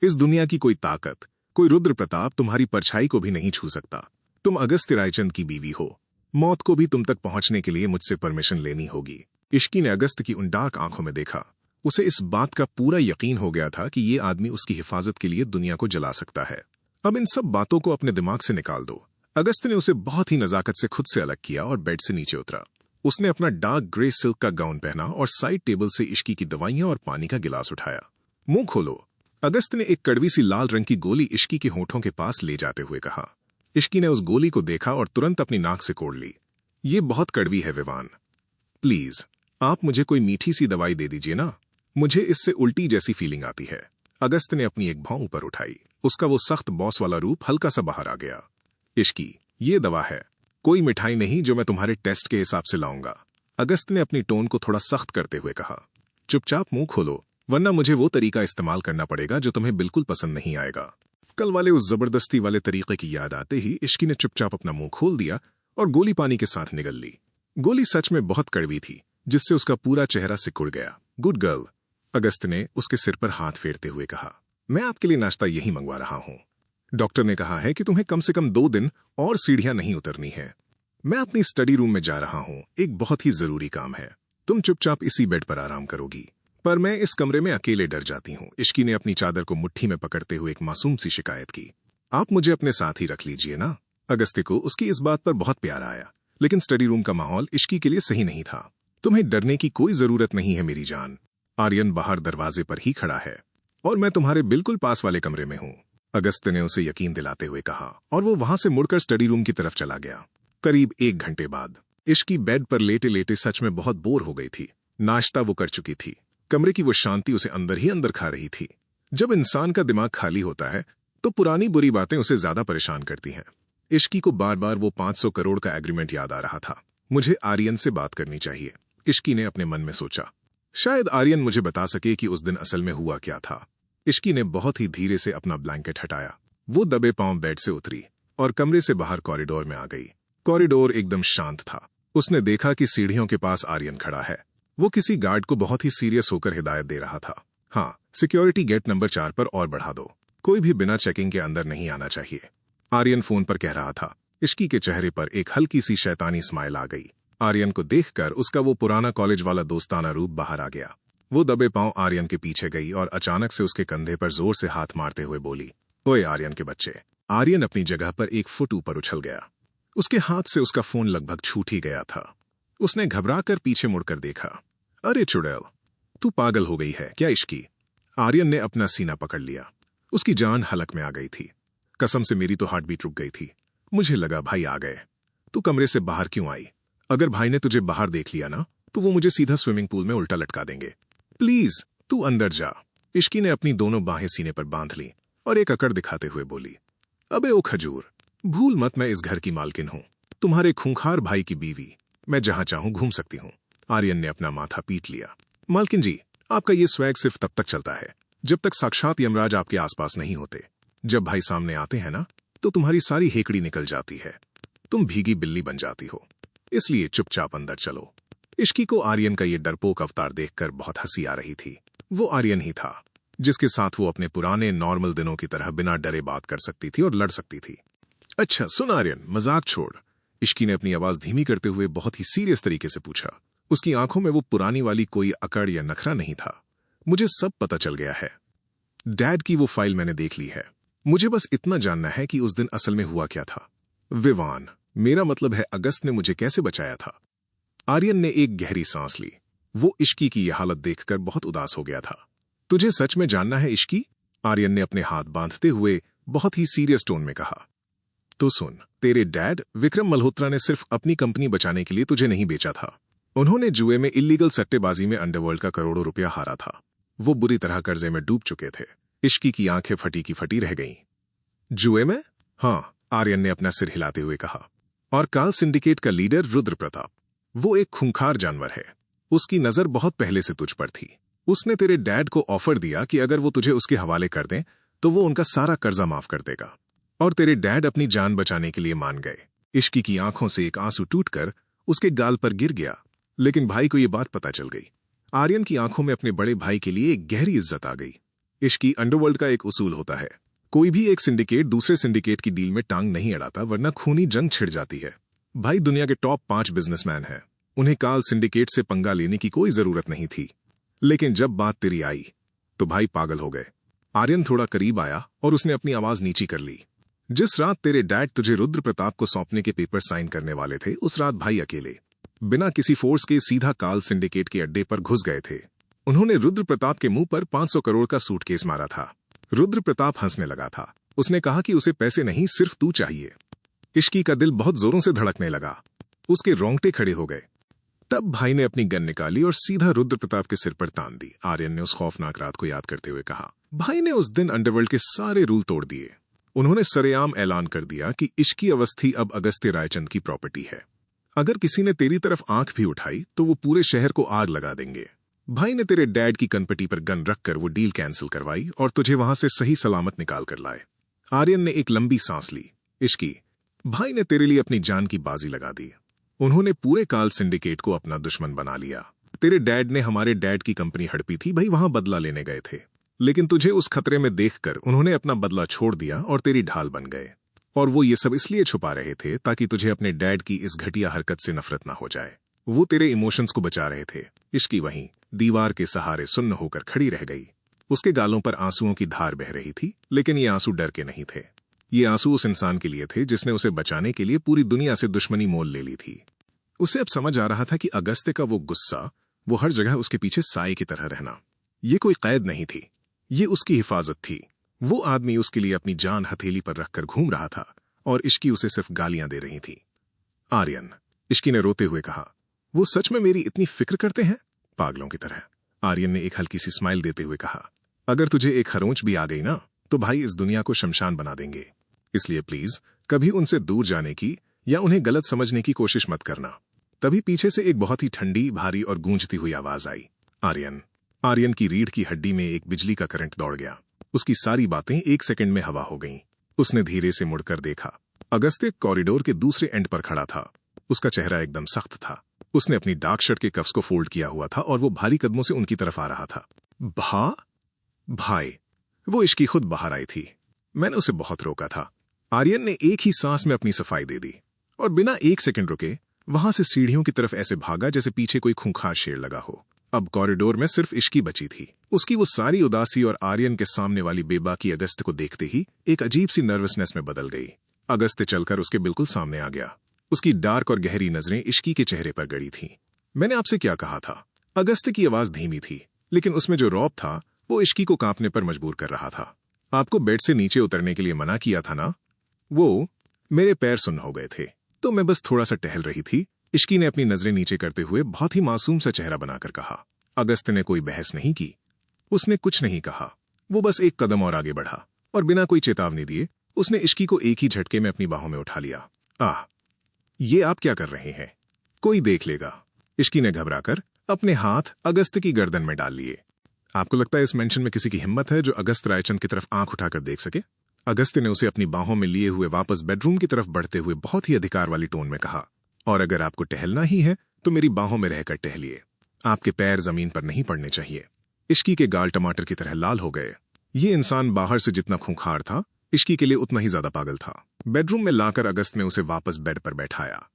इस दुनिया की कोई ताकत, कोई रुद्र प्रताप तुम्हारी परछाई को भी नहीं छू सकता। तुम अगस्त्य रायचंद की बीवी हो। मौत को भी तुम तक पहुंचने के लिए मुझसे परमिशन लेनी होगी। इश्की ने अगस्त की उन डार्क आंखों में देखा। उसे इस बात का पूरा यकीन हो गया था कि ये आदमी उसकी हिफाजत के लिए दुनिया को जला सकता है। अब इन सब बातों को अपने दिमाग से निकाल दो। अगस्त ने उसे बहुत ही नजाकत से खुद से अलग किया और बेड से नीचे उतरा। उसने अपना डार्क ग्रे सिल्क का गाउन पहना और साइड टेबल से इश्की की दवाइयां और पानी का गिलास उठाया। मुंह खोलो। अगस्त ने एक कड़वी सी लाल रंग की गोली इश्की के होठों के पास ले जाते हुए कहा। इश्की ने उस गोली को देखा और तुरंत अपनी नाक से कोड़ ली। ये बहुत कड़वी है विवान। प्लीज, आप मुझे कोई मीठी सी दवाई दे दीजिए ना। मुझे इससे उल्टी जैसी फीलिंग आती है। अगस्त ने अपनी एक भौं ऊपर उठाई। उसका वो सख्त बॉस वाला रूप हल्का सा बाहर आ गया। इश्की, ये दवा है, कोई मिठाई नहीं जो मैं तुम्हारे टेस्ट के हिसाब से लाऊंगा। अगस्त ने अपनी टोन को थोड़ा सख्त करते हुए कहा। चुपचाप मुंह खोलो, वरना मुझे वो तरीका इस्तेमाल करना पड़ेगा जो तुम्हें बिल्कुल पसंद नहीं आएगा। कल वाले उस जबरदस्ती वाले तरीके की याद आते ही इश्की ने चुपचाप अपना मुंह खोल दिया और गोली पानी के साथ निगल ली। गोली सच में बहुत कड़वी थी, जिससे उसका पूरा चेहरा सिकुड़ गया। गुड गर्ल, अगस्त ने उसके सिर पर हाथ फेरते हुए कहा। मैं आपके लिए नाश्ता यही मंगवा रहा हूं। डॉक्टर ने कहा है कि तुम्हें कम से कम 2 दिन और सीढ़ियां नहीं उतरनी है। मैं अपनी स्टडी रूम में जा रहा हूं, एक बहुत ही जरूरी काम है। तुम चुपचाप इसी बेड पर आराम करोगी। पर मैं इस कमरे में अकेले डर जाती हूं। इश्की ने अपनी चादर को मुट्ठी में पकड़ते हुए एक मासूम सी शिकायत की। आप मुझे अपने साथ ही रख लीजिए ना। अगस्त्य को उसकी इस बात पर बहुत प्यार आया, लेकिन स्टडी रूम का माहौल इश्की के लिए सही नहीं था। तुम्हें डरने की कोई जरूरत नहीं है मेरी जान। आर्यन बाहर दरवाजे पर ही खड़ा है और मैं तुम्हारे बिल्कुल पास वाले कमरे में हूं। अगस्त्य ने उसे यकीन दिलाते हुए कहा और वो वहां से मुड़कर स्टडी रूम की तरफ चला गया। करीब 1 घंटे बाद इश्की बेड पर लेटे लेटे सच में बहुत बोर हो गई थी। नाश्ता वो कर चुकी थी। कमरे की वो शांति उसे अंदर ही अंदर खा रही थी। जब इंसान का दिमाग खाली होता है तो पुरानी बुरी बातें उसे ज्यादा परेशान करती हैं। इश्की को बार बार वो 500 करोड़ का एग्रीमेंट याद आ रहा था। मुझे आर्यन से बात करनी चाहिए, इश्की ने अपने मन में सोचा। शायद आर्यन मुझे बता सके कि उस दिन असल में हुआ क्या था। इश्की ने बहुत ही धीरे से अपना ब्लैंकेट हटाया। वो दबे पांव बेड से उतरी और कमरे से बाहर कॉरिडोर में आ गई। कॉरिडोर एकदम शांत था। उसने देखा कि सीढ़ियों के पास आर्यन खड़ा है। वो किसी गार्ड को बहुत ही सीरियस होकर हिदायत दे रहा था। हाँ, सिक्योरिटी गेट नंबर 4 पर और बढ़ा दो। कोई भी बिना चेकिंग के अंदर नहीं आना चाहिए, आर्यन फोन पर कह रहा था। इश्की के चेहरे पर एक हल्की सी शैतानी स्माइल आ गई। आर्यन को देखकर उसका वो पुराना कॉलेज वाला दोस्ताना रूप बाहर आ गया। वो दबे पांव आर्यन के पीछे गई और अचानक से उसके कंधे पर जोर से हाथ मारते हुए बोली, ओए आर्यन के बच्चे। आर्यन अपनी जगह पर 1 फुट ऊपर उछल गया। उसके हाथ से उसका फोन लगभग छूट ही गया था। उसने घबराकर पीछे मुड़कर देखा। अरे चुड़ैल, तू पागल हो गई है क्या इश्की? आर्यन ने अपना सीना पकड़ लिया। उसकी जान हलक में आ गई थी। कसम से मेरी तो हार्ट बीट रुक गई थी। मुझे लगा भाई आ गए। तू कमरे से बाहर क्यों आई? अगर भाई ने तुझे बाहर देख लिया ना तो वो मुझे सीधा स्विमिंग पूल में उल्टा लटका देंगे। प्लीज तू अंदर जा। इश्की ने अपनी दोनों बाहें सीने पर बांध ली और एक अकड़ दिखाते हुए बोली, अबे ओ खजूर, भूल मत मैं इस घर की मालकिन हूं, तुम्हारे खूंखार भाई की बीवी। मैं जहां चाहूं घूम सकती हूं। आर्यन ने अपना माथा पीट लिया। मालकिन जी, आपका ये स्वैग सिर्फ तब तक चलता है जब तक साक्षात यमराज आपके आसपास नहीं होते। जब भाई सामने आते हैं ना तो तुम्हारी सारी हेकड़ी निकल जाती है। तुम भीगी बिल्ली बन जाती हो। इसलिए चुपचाप अंदर चलो। इश्की को आर्यन का ये डरपोक अवतार देखकर बहुत हंसी आ रही थी। वो आर्यन ही था जिसके साथ वो अपने पुराने नॉर्मल दिनों की तरह बिना डरे बात कर सकती थी और लड़ सकती थी। अच्छा सुन आर्यन, मजाक छोड़। इश्की ने अपनी आवाज धीमी करते हुए बहुत ही सीरियस तरीके से पूछा। उसकी आंखों में वो पुरानी वाली कोई अकड़ या नखरा नहीं था। मुझे सब पता चल गया है। डैड की वो फाइल मैंने देख ली है। मुझे बस इतना जानना है कि उस दिन असल में हुआ क्या था। विवान, मेरा मतलब है अगस्त ने मुझे कैसे बचाया था। आर्यन ने एक गहरी सांस ली। वो इश्की की यह हालत देखकर बहुत उदास हो गया था। तुझे सच में जानना है इश्की? आर्यन ने अपने हाथ बांधते हुए बहुत ही सीरियस टोन में कहा। तो सुन, तेरे डैड विक्रम मल्होत्रा ने सिर्फ अपनी कंपनी बचाने के लिए तुझे नहीं बेचा था। उन्होंने जुए में इल्लीगल सट्टेबाजी में अंडरवर्ल्ड का करोड़ों रुपया हारा था। वो बुरी तरह कर्जे में डूब चुके थे। इश्की की आंखें फटी की फटी रह गईं। जुए में? हाँ, आर्यन ने अपना सिर हिलाते हुए कहा। और काल सिंडिकेट का लीडर रुद्र प्रताप, वो एक खूंखार जानवर है। उसकी नजर बहुत पहले से तुझ पर थी। उसने तेरे डैड को ऑफर दिया कि अगर वो तुझे उसके हवाले कर दें तो वो उनका सारा कर्जा माफ कर देगा। और तेरे डैड अपनी जान बचाने के लिए मान गए। इश्की की आंखों से एक आंसू टूटकर उसके गाल पर गिर गया। लेकिन भाई को ये बात पता चल गई। आर्यन की आंखों में अपने बड़े भाई के लिए एक गहरी इज्जत आ गई। इश्की अंडरवर्ल्ड का एक उसूल होता है, कोई भी एक सिंडिकेट दूसरे सिंडिकेट की डील में टांग नहीं अड़ाता, वरना खूनी जंग छिड़ जाती है। भाई दुनिया के टॉप 5 बिजनेसमैन हैं। उन्हें काल सिंडिकेट से पंगा लेने की कोई जरूरत नहीं थी। लेकिन जब बात तेरी आई तो भाई पागल हो गए। आर्यन थोड़ा करीब आया और उसने अपनी आवाज नीची कर ली। जिस रात तेरे डैड तुझे रुद्र प्रताप को सौंपने के पेपर साइन करने वाले थे, उस रात भाई अकेले बिना किसी फोर्स के सीधा काल सिंडिकेट के अड्डे पर घुस गए थे। उन्होंने रुद्र प्रताप के मुंह पर 500 करोड़ का सूटकेस मारा था। रुद्र प्रताप हंसने लगा था। उसने कहा कि उसे पैसे नहीं, सिर्फ तू चाहिए। इश्की का दिल बहुत जोरों से धड़कने लगा। उसके रोंगटे खड़े हो गए। तब भाई ने अपनी गन निकाली और सीधा रुद्र प्रताप के सिर पर तान दी। आर्यन ने उस खौफनाक रात को याद करते हुए कहा। भाई ने उस दिन अंडरवर्ल्ड के सारे रूल तोड़ दिए। उन्होंने सरेआम ऐलान कर दिया कि इश्की अवस्थी अब अगस्त्य रायचंद की प्रॉपर्टी है। अगर किसी ने तेरी तरफ आंख भी उठाई तो वो पूरे शहर को आग लगा देंगे। भाई ने तेरे डैड की कनपटी पर गन रखकर वो डील कैंसिल करवाई और तुझे वहां से सही सलामत निकाल कर लाए। आर्यन ने एक लंबी सांस ली। इश्की, भाई ने तेरे लिए अपनी जान की बाजी लगा दी। उन्होंने पूरे काल सिंडिकेट को अपना दुश्मन बना लिया। तेरे डैड ने हमारे डैड की कंपनी हड़पी थी, भाई वहां बदला लेने गए थे। लेकिन तुझे उस खतरे में देखकर उन्होंने अपना बदला छोड़ दिया और तेरी ढाल बन गए। और वो ये सब इसलिए छुपा रहे थे ताकि तुझे अपने डैड की इस घटिया हरकत से नफरत ना हो जाए। वो तेरे इमोशंस को बचा रहे थे। इश्की वहीं दीवार के सहारे सुन्न होकर खड़ी रह गई। उसके गालों पर आंसुओं की धार बह रही थी, लेकिन ये आंसू डर के नहीं थे। ये आंसू उस इंसान के लिए थे जिसने उसे बचाने के लिए पूरी दुनिया से दुश्मनी मोल ले ली थी। उसे अब समझ आ रहा था कि अगस्त्य का वो गुस्सा, वो हर जगह उसके पीछे साए की तरह रहना, ये कोई कैद नहीं थी, ये उसकी हिफाजत थी। वो आदमी उसके लिए अपनी जान हथेली पर रखकर घूम रहा था और इश्की उसे सिर्फ गालियां दे रही थी। आर्यन, इश्की ने रोते हुए कहा, वो सच में मेरी इतनी फिक्र करते हैं? पागलों की तरह। आर्यन ने एक हल्की सी स्माइल देते हुए कहा, अगर तुझे एक खरोंच भी आ गई ना तो भाई इस दुनिया को शमशान बना देंगे। इसलिए प्लीज कभी उनसे दूर जाने की या उन्हें गलत समझने की कोशिश मत करना। तभी पीछे से एक बहुत ही ठंडी, भारी और गूंजती हुई आवाज आई, आर्यन। आर्यन की रीढ़ की हड्डी में एक बिजली का करंट दौड़ गया। उसकी सारी बातें 1 सेकंड में हवा हो गईं। उसने धीरे से मुड़कर देखा। अगस्त्य कॉरिडोर के दूसरे एंड पर खड़ा था। उसका चेहरा एकदम सख्त था। उसने अपनी डार्क शर्ट के कफ्स को फोल्ड किया हुआ था और वो भारी कदमों से उनकी तरफ आ रहा था। भाई, वो इश्की खुद बाहर आई थी। मैंने उसे बहुत रोका था। आर्यन ने एक ही सांस में अपनी सफाई दे दी और बिना 1 सेकंड रुके वहां से सीढ़ियों की तरफ ऐसे भागा जैसे पीछे कोई खूंखार शेर लगा हो। अब कॉरिडोर में सिर्फ इश्की बची थी। उसकी वो सारी उदासी और आर्यन के सामने वाली बेबाकी अगस्त्य को देखते ही एक अजीब सी नर्वसनेस में बदल गई। अगस्त्य चलकर उसके बिल्कुल सामने आ गया। उसकी डार्क और गहरी नजरें इश्की के चेहरे पर गड़ी थीं। मैंने आपसे क्या कहा था? अगस्त्य की आवाज धीमी थी, लेकिन उसमें जो रौब था वो इश्की को कांपने पर मजबूर कर रहा था। आपको बेड से नीचे उतरने के लिए मना किया था ना? मेरे पैर सुन्न हो गए थे, तो मैं बस थोड़ा सा टहल रही थी। इश्की ने अपनी नजरें नीचे करते हुए बहुत ही मासूम सा चेहरा बनाकर कहा। अगस्त्य ने कोई बहस नहीं की। उसने कुछ नहीं कहा। वो बस एक कदम और आगे बढ़ा और बिना कोई चेतावनी दिए उसने इश्की को एक ही झटके में अपनी बाहों में उठा लिया। ये आप क्या कर रहे हैं? कोई देख लेगा। इश्की ने घबराकर अपने हाथ अगस्त्य की गर्दन में डाल लिए। आपको लगता है इस मेंशन में किसी की हिम्मत है जो अगस्त्य रायचंद की तरफ आंख उठाकर देख सके? अगस्त्य ने उसे अपनी बाहों में लिए हुए वापस बेडरूम की तरफ बढ़ते हुए बहुत ही अधिकार वाली टोन में कहा, और अगर आपको टहलना ही है तो मेरी बाहों में रहकर टहलिए। आपके पैर जमीन पर नहीं पड़ने चाहिए। इश्की के गाल टमाटर की तरह लाल हो गए। ये इंसान बाहर से जितना खूंखार था, इश्की के लिए उतना ही ज्यादा पागल था। बेडरूम में लाकर अगस्त्य ने उसे वापस बेड पर बैठाया।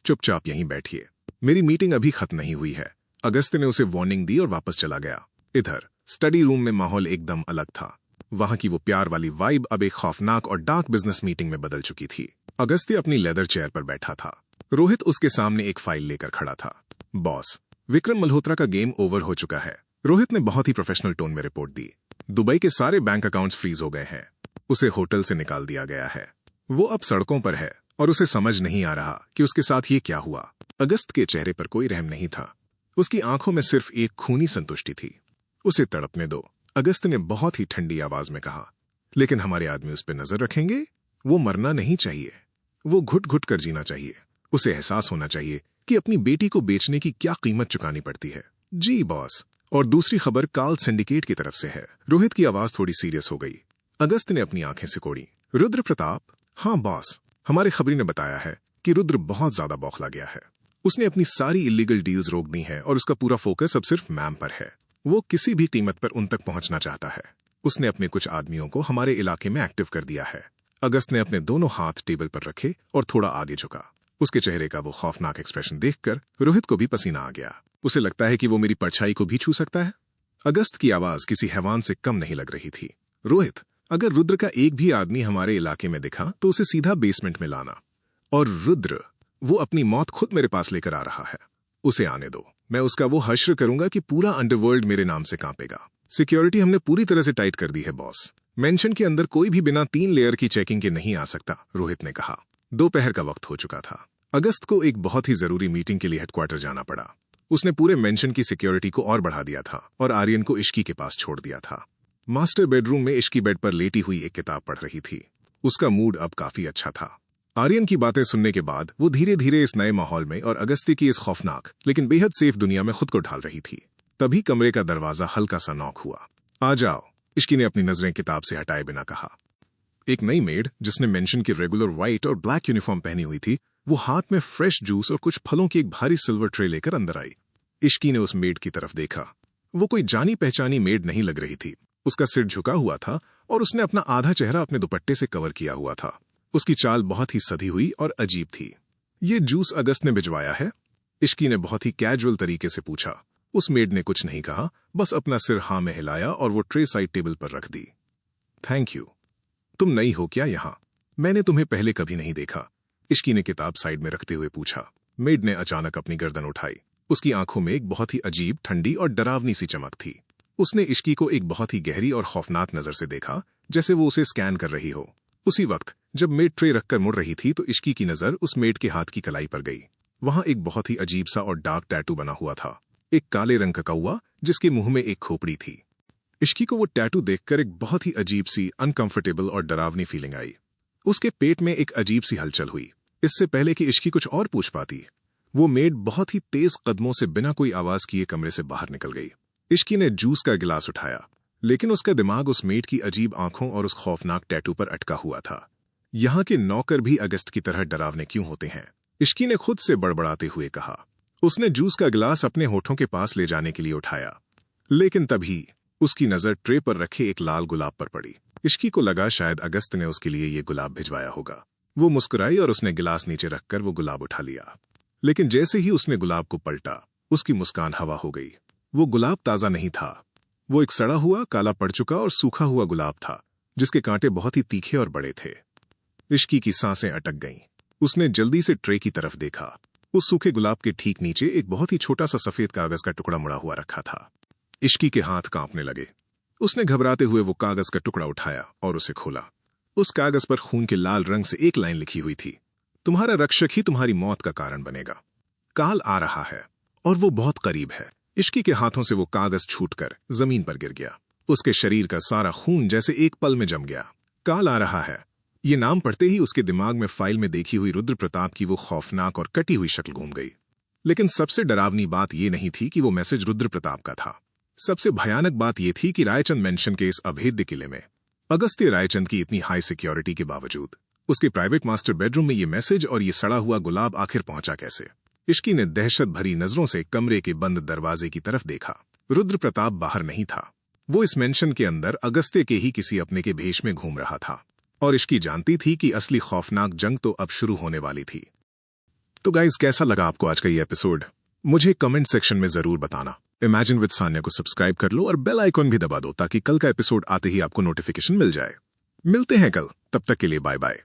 चुपचाप यहीं बैठिए, मेरी मीटिंग अभी खत्म नहीं हुई है। अगस्त्य ने उसे वार्निंग दी और वापस चला गया। इधर स्टडी रूम में माहौल एकदम अलग था। वहां की वो प्यार वाली वाइब अब एक खौफनाक और डार्क बिजनेस मीटिंग में बदल चुकी थी। अगस्त्य अपनी लेदर चेयर पर बैठा था। रोहित उसके सामने एक फाइल लेकर खड़ा था। बॉस, विक्रम मल्होत्रा का गेम ओवर हो चुका है। रोहित ने बहुत ही प्रोफेशनल टोन में रिपोर्ट दी। दुबई के सारे बैंक अकाउंट्स फ्रीज हो गए हैं। उसे होटल से निकाल दिया गया है। वो अब सड़कों पर है और उसे समझ नहीं आ रहा कि उसके साथ ये क्या हुआ। अगस्त के चेहरे पर कोई रहम नहीं था। उसकी आंखों में सिर्फ एक खूनी संतुष्टि थी। उसे तड़पने दो, अगस्त ने बहुत ही ठंडी आवाज में कहा। लेकिन हमारे आदमी उस पर नजर रखेंगे। वो मरना नहीं चाहिए, वो घुट घुट कर जीना चाहिए। उसे एहसास होना चाहिए कि अपनी बेटी को बेचने की क्या कीमत चुकानी पड़ती है। जी बॉस। और दूसरी खबर कार्ल सिंडिकेट की तरफ से है। रोहित की आवाज थोड़ी सीरियस हो गई। अगस्त ने अपनी आंखें सिकोड़ी। रुद्र प्रताप? हाँ बॉस, हमारे खबरी ने बताया है कि रुद्र बहुत ज्यादा बौखला गया है। उसने अपनी सारी इलीगल डील्स रोक दी हैं और उसका पूरा फोकस अब सिर्फ मैम पर है। वो किसी भी कीमत पर उन तक पहुंचना चाहता है। उसने अपने कुछ आदमियों को हमारे इलाके में एक्टिव कर दिया है। अगस्त ने अपने दोनों हाथ टेबल पर रखे और थोड़ा आगे झुका। उसके चेहरे का वो खौफनाक एक्सप्रेशन देखकर रोहित को भी पसीना आ गया। उसे लगता है कि वो मेरी परछाई को भी छू सकता है। अगस्त की आवाज किसी हैवान से कम नहीं लग रही थी। रोहित, अगर रुद्र का एक भी आदमी हमारे इलाके में दिखा तो उसे सीधा बेसमेंट में लाना। और रुद्र, वो अपनी मौत खुद मेरे पास लेकर आ रहा है। उसे आने दो। मैं उसका वो हश्र करूंगा कि पूरा अंडरवर्ल्ड मेरे नाम से कांपेगा। सिक्योरिटी हमने पूरी तरह से टाइट कर दी है बॉस। मेंशन के अंदर कोई भी बिना 3 लेयर की चेकिंग के नहीं आ सकता, रोहित ने कहा। दोपहर का वक्त हो चुका था। अगस्त को एक बहुत ही जरूरी मीटिंग के लिए हेडक्वार्टर जाना पड़ा। उसने पूरे मेंशन की सिक्योरिटी को और बढ़ा दिया था और आर्यन को इश्की के पास छोड़ दिया था। मास्टर बेडरूम में इश्की बेड पर लेटी हुई एक किताब पढ़ रही थी। उसका मूड अब काफी अच्छा था। आर्यन की बातें सुनने के बाद वो धीरे धीरे इस नए माहौल में और अगस्ती की इस खौफनाक लेकिन बेहद सेफ दुनिया में खुद को ढाल रही थी। तभी कमरे का दरवाजा हल्का सा नॉक हुआ। आ जाओ, इश्की ने अपनी नजरें किताब से हटाए बिना कहा। एक नई मेड जिसने मेंशन की रेगुलर व्हाइट और ब्लैक यूनिफॉर्म पहनी हुई थी, वो हाथ में फ्रेश जूस और कुछ फलों की एक भारी सिल्वर ट्रे लेकर अंदर आई। इश्की ने उस मेड की तरफ देखा। वो कोई जानी पहचानी मेड नहीं लग रही थी। उसका सिर झुका हुआ था और उसने अपना आधा चेहरा अपने दुपट्टे से कवर किया हुआ था। उसकी चाल बहुत ही सधी हुई और अजीब थी। ये जूस अगस्त ने भिजवाया है? इश्की ने बहुत ही कैजुअल तरीके से पूछा। उस मेड ने कुछ नहीं कहा, बस अपना सिर हाँ में हिलाया और वो ट्रे साइड टेबल पर रख दी। Thank you. तुम नई हो क्या यहां? मैंने तुम्हें पहले कभी नहीं देखा, इश्की ने किताब साइड में रखते हुए पूछा। मेड ने अचानक अपनी गर्दन उठाई। उसकी आंखों में एक बहुत ही अजीब, ठंडी और डरावनी सी चमक थी। उसने इश्की को एक बहुत ही गहरी और खौफनाक नजर से देखा, जैसे वो उसे स्कैन कर रही हो। उसी वक्त जब मेड ट्रे रखकर मुड़ रही थी तो इश्की की नजर उस मेड के हाथ की कलाई पर गई। वहां एक बहुत ही अजीब सा और डार्क टैटू बना हुआ था। एक काले रंग का कौवा जिसके मुंह में एक खोपड़ी थी। इश्की को वो टैटू देखकर एक बहुत ही अजीब सी, अनकंफर्टेबल और डरावनी फीलिंग आई। उसके पेट में एक अजीब सी हलचल हुई। इससे पहले कि इश्की कुछ और पूछ पाती, वो मेड बहुत ही तेज कदमों से बिना कोई आवाज किए कमरे से बाहर निकल गई। इश्की ने जूस का गिलास उठाया, लेकिन उसका दिमाग उस मेड की अजीब आंखों और उस खौफनाक टैटू पर अटका हुआ था। यहाँ के नौकर भी अगस्त की तरह डरावने क्यों होते हैं? इश्की ने खुद से बड़बड़ाते हुए कहा। उसने जूस का गिलास अपने होठों के पास ले जाने के लिए उठाया, लेकिन तभी उसकी नजर ट्रे पर रखे एक लाल गुलाब पर पड़ी। इश्की को लगा शायद अगस्त ने उसके लिए ये गुलाब भिजवाया होगा। वो मुस्कुराई और उसने गिलास नीचे रखकर वो गुलाब उठा लिया। लेकिन जैसे ही उसने गुलाब को पलटा, उसकी मुस्कान हवा हो गई। वो गुलाब ताजा नहीं था। वो एक सड़ा हुआ, काला पड़ चुका और सूखा हुआ गुलाब था, जिसके कांटे बहुत ही तीखे और बड़े थे। इश्की की सांसें अटक गईं। उसने जल्दी से ट्रे की तरफ देखा। उस सूखे गुलाब के ठीक नीचे एक बहुत ही छोटा सा सफेद कागज का टुकड़ा मुड़ा हुआ रखा था। इश्की के हाथ कांपने लगे। उसने घबराते हुए वो कागज का टुकड़ा उठाया और उसे खोला। उस कागज पर खून के लाल रंग से एक लाइन लिखी हुई थी, तुम्हारा रक्षक ही तुम्हारी मौत का कारण बनेगा। काल आ रहा है और वो बहुत करीब है। इश्की के हाथों से वो कागज छूटकर जमीन पर गिर गया। उसके शरीर का सारा खून जैसे एक पल में जम गया। काल आ रहा है, ये नाम पढ़ते ही उसके दिमाग में फाइल में देखी हुई रुद्र प्रताप की वो खौफनाक और कटी हुई शक्ल घूम गई। लेकिन सबसे डरावनी बात ये नहीं थी कि वो मैसेज रुद्र प्रताप का था। सबसे भयानक बात यह थी कि रायचंद मेंशन के इस अभेद्य किले में अगस्त्य रायचंद की इतनी हाई सिक्योरिटी के बावजूद उसके प्राइवेट मास्टर बेडरूम में ये मैसेज और ये सड़ा हुआ गुलाब आखिर पहुंचा कैसे? इश्की ने दहशत भरी नजरों से कमरे के बंद दरवाजे की तरफ देखा। रुद्र प्रताप बाहर नहीं था। वो इस मेंशन के अंदर अगस्त्य के ही किसी अपने के भेष में घूम रहा था और इश्की जानती थी कि असली खौफनाक जंग तो अब शुरू होने वाली थी। तो गाइस, कैसा लगा आपको आज का ये एपिसोड? मुझे कमेंट सेक्शन में जरूर बताना। इमेजिन विद सान्या को सब्सक्राइब कर लो और बेल आइकॉन भी दबा दो ताकि कल का एपिसोड आते ही आपको नोटिफिकेशन मिल जाए। मिलते हैं कल, तब तक के लिए बाय बाय।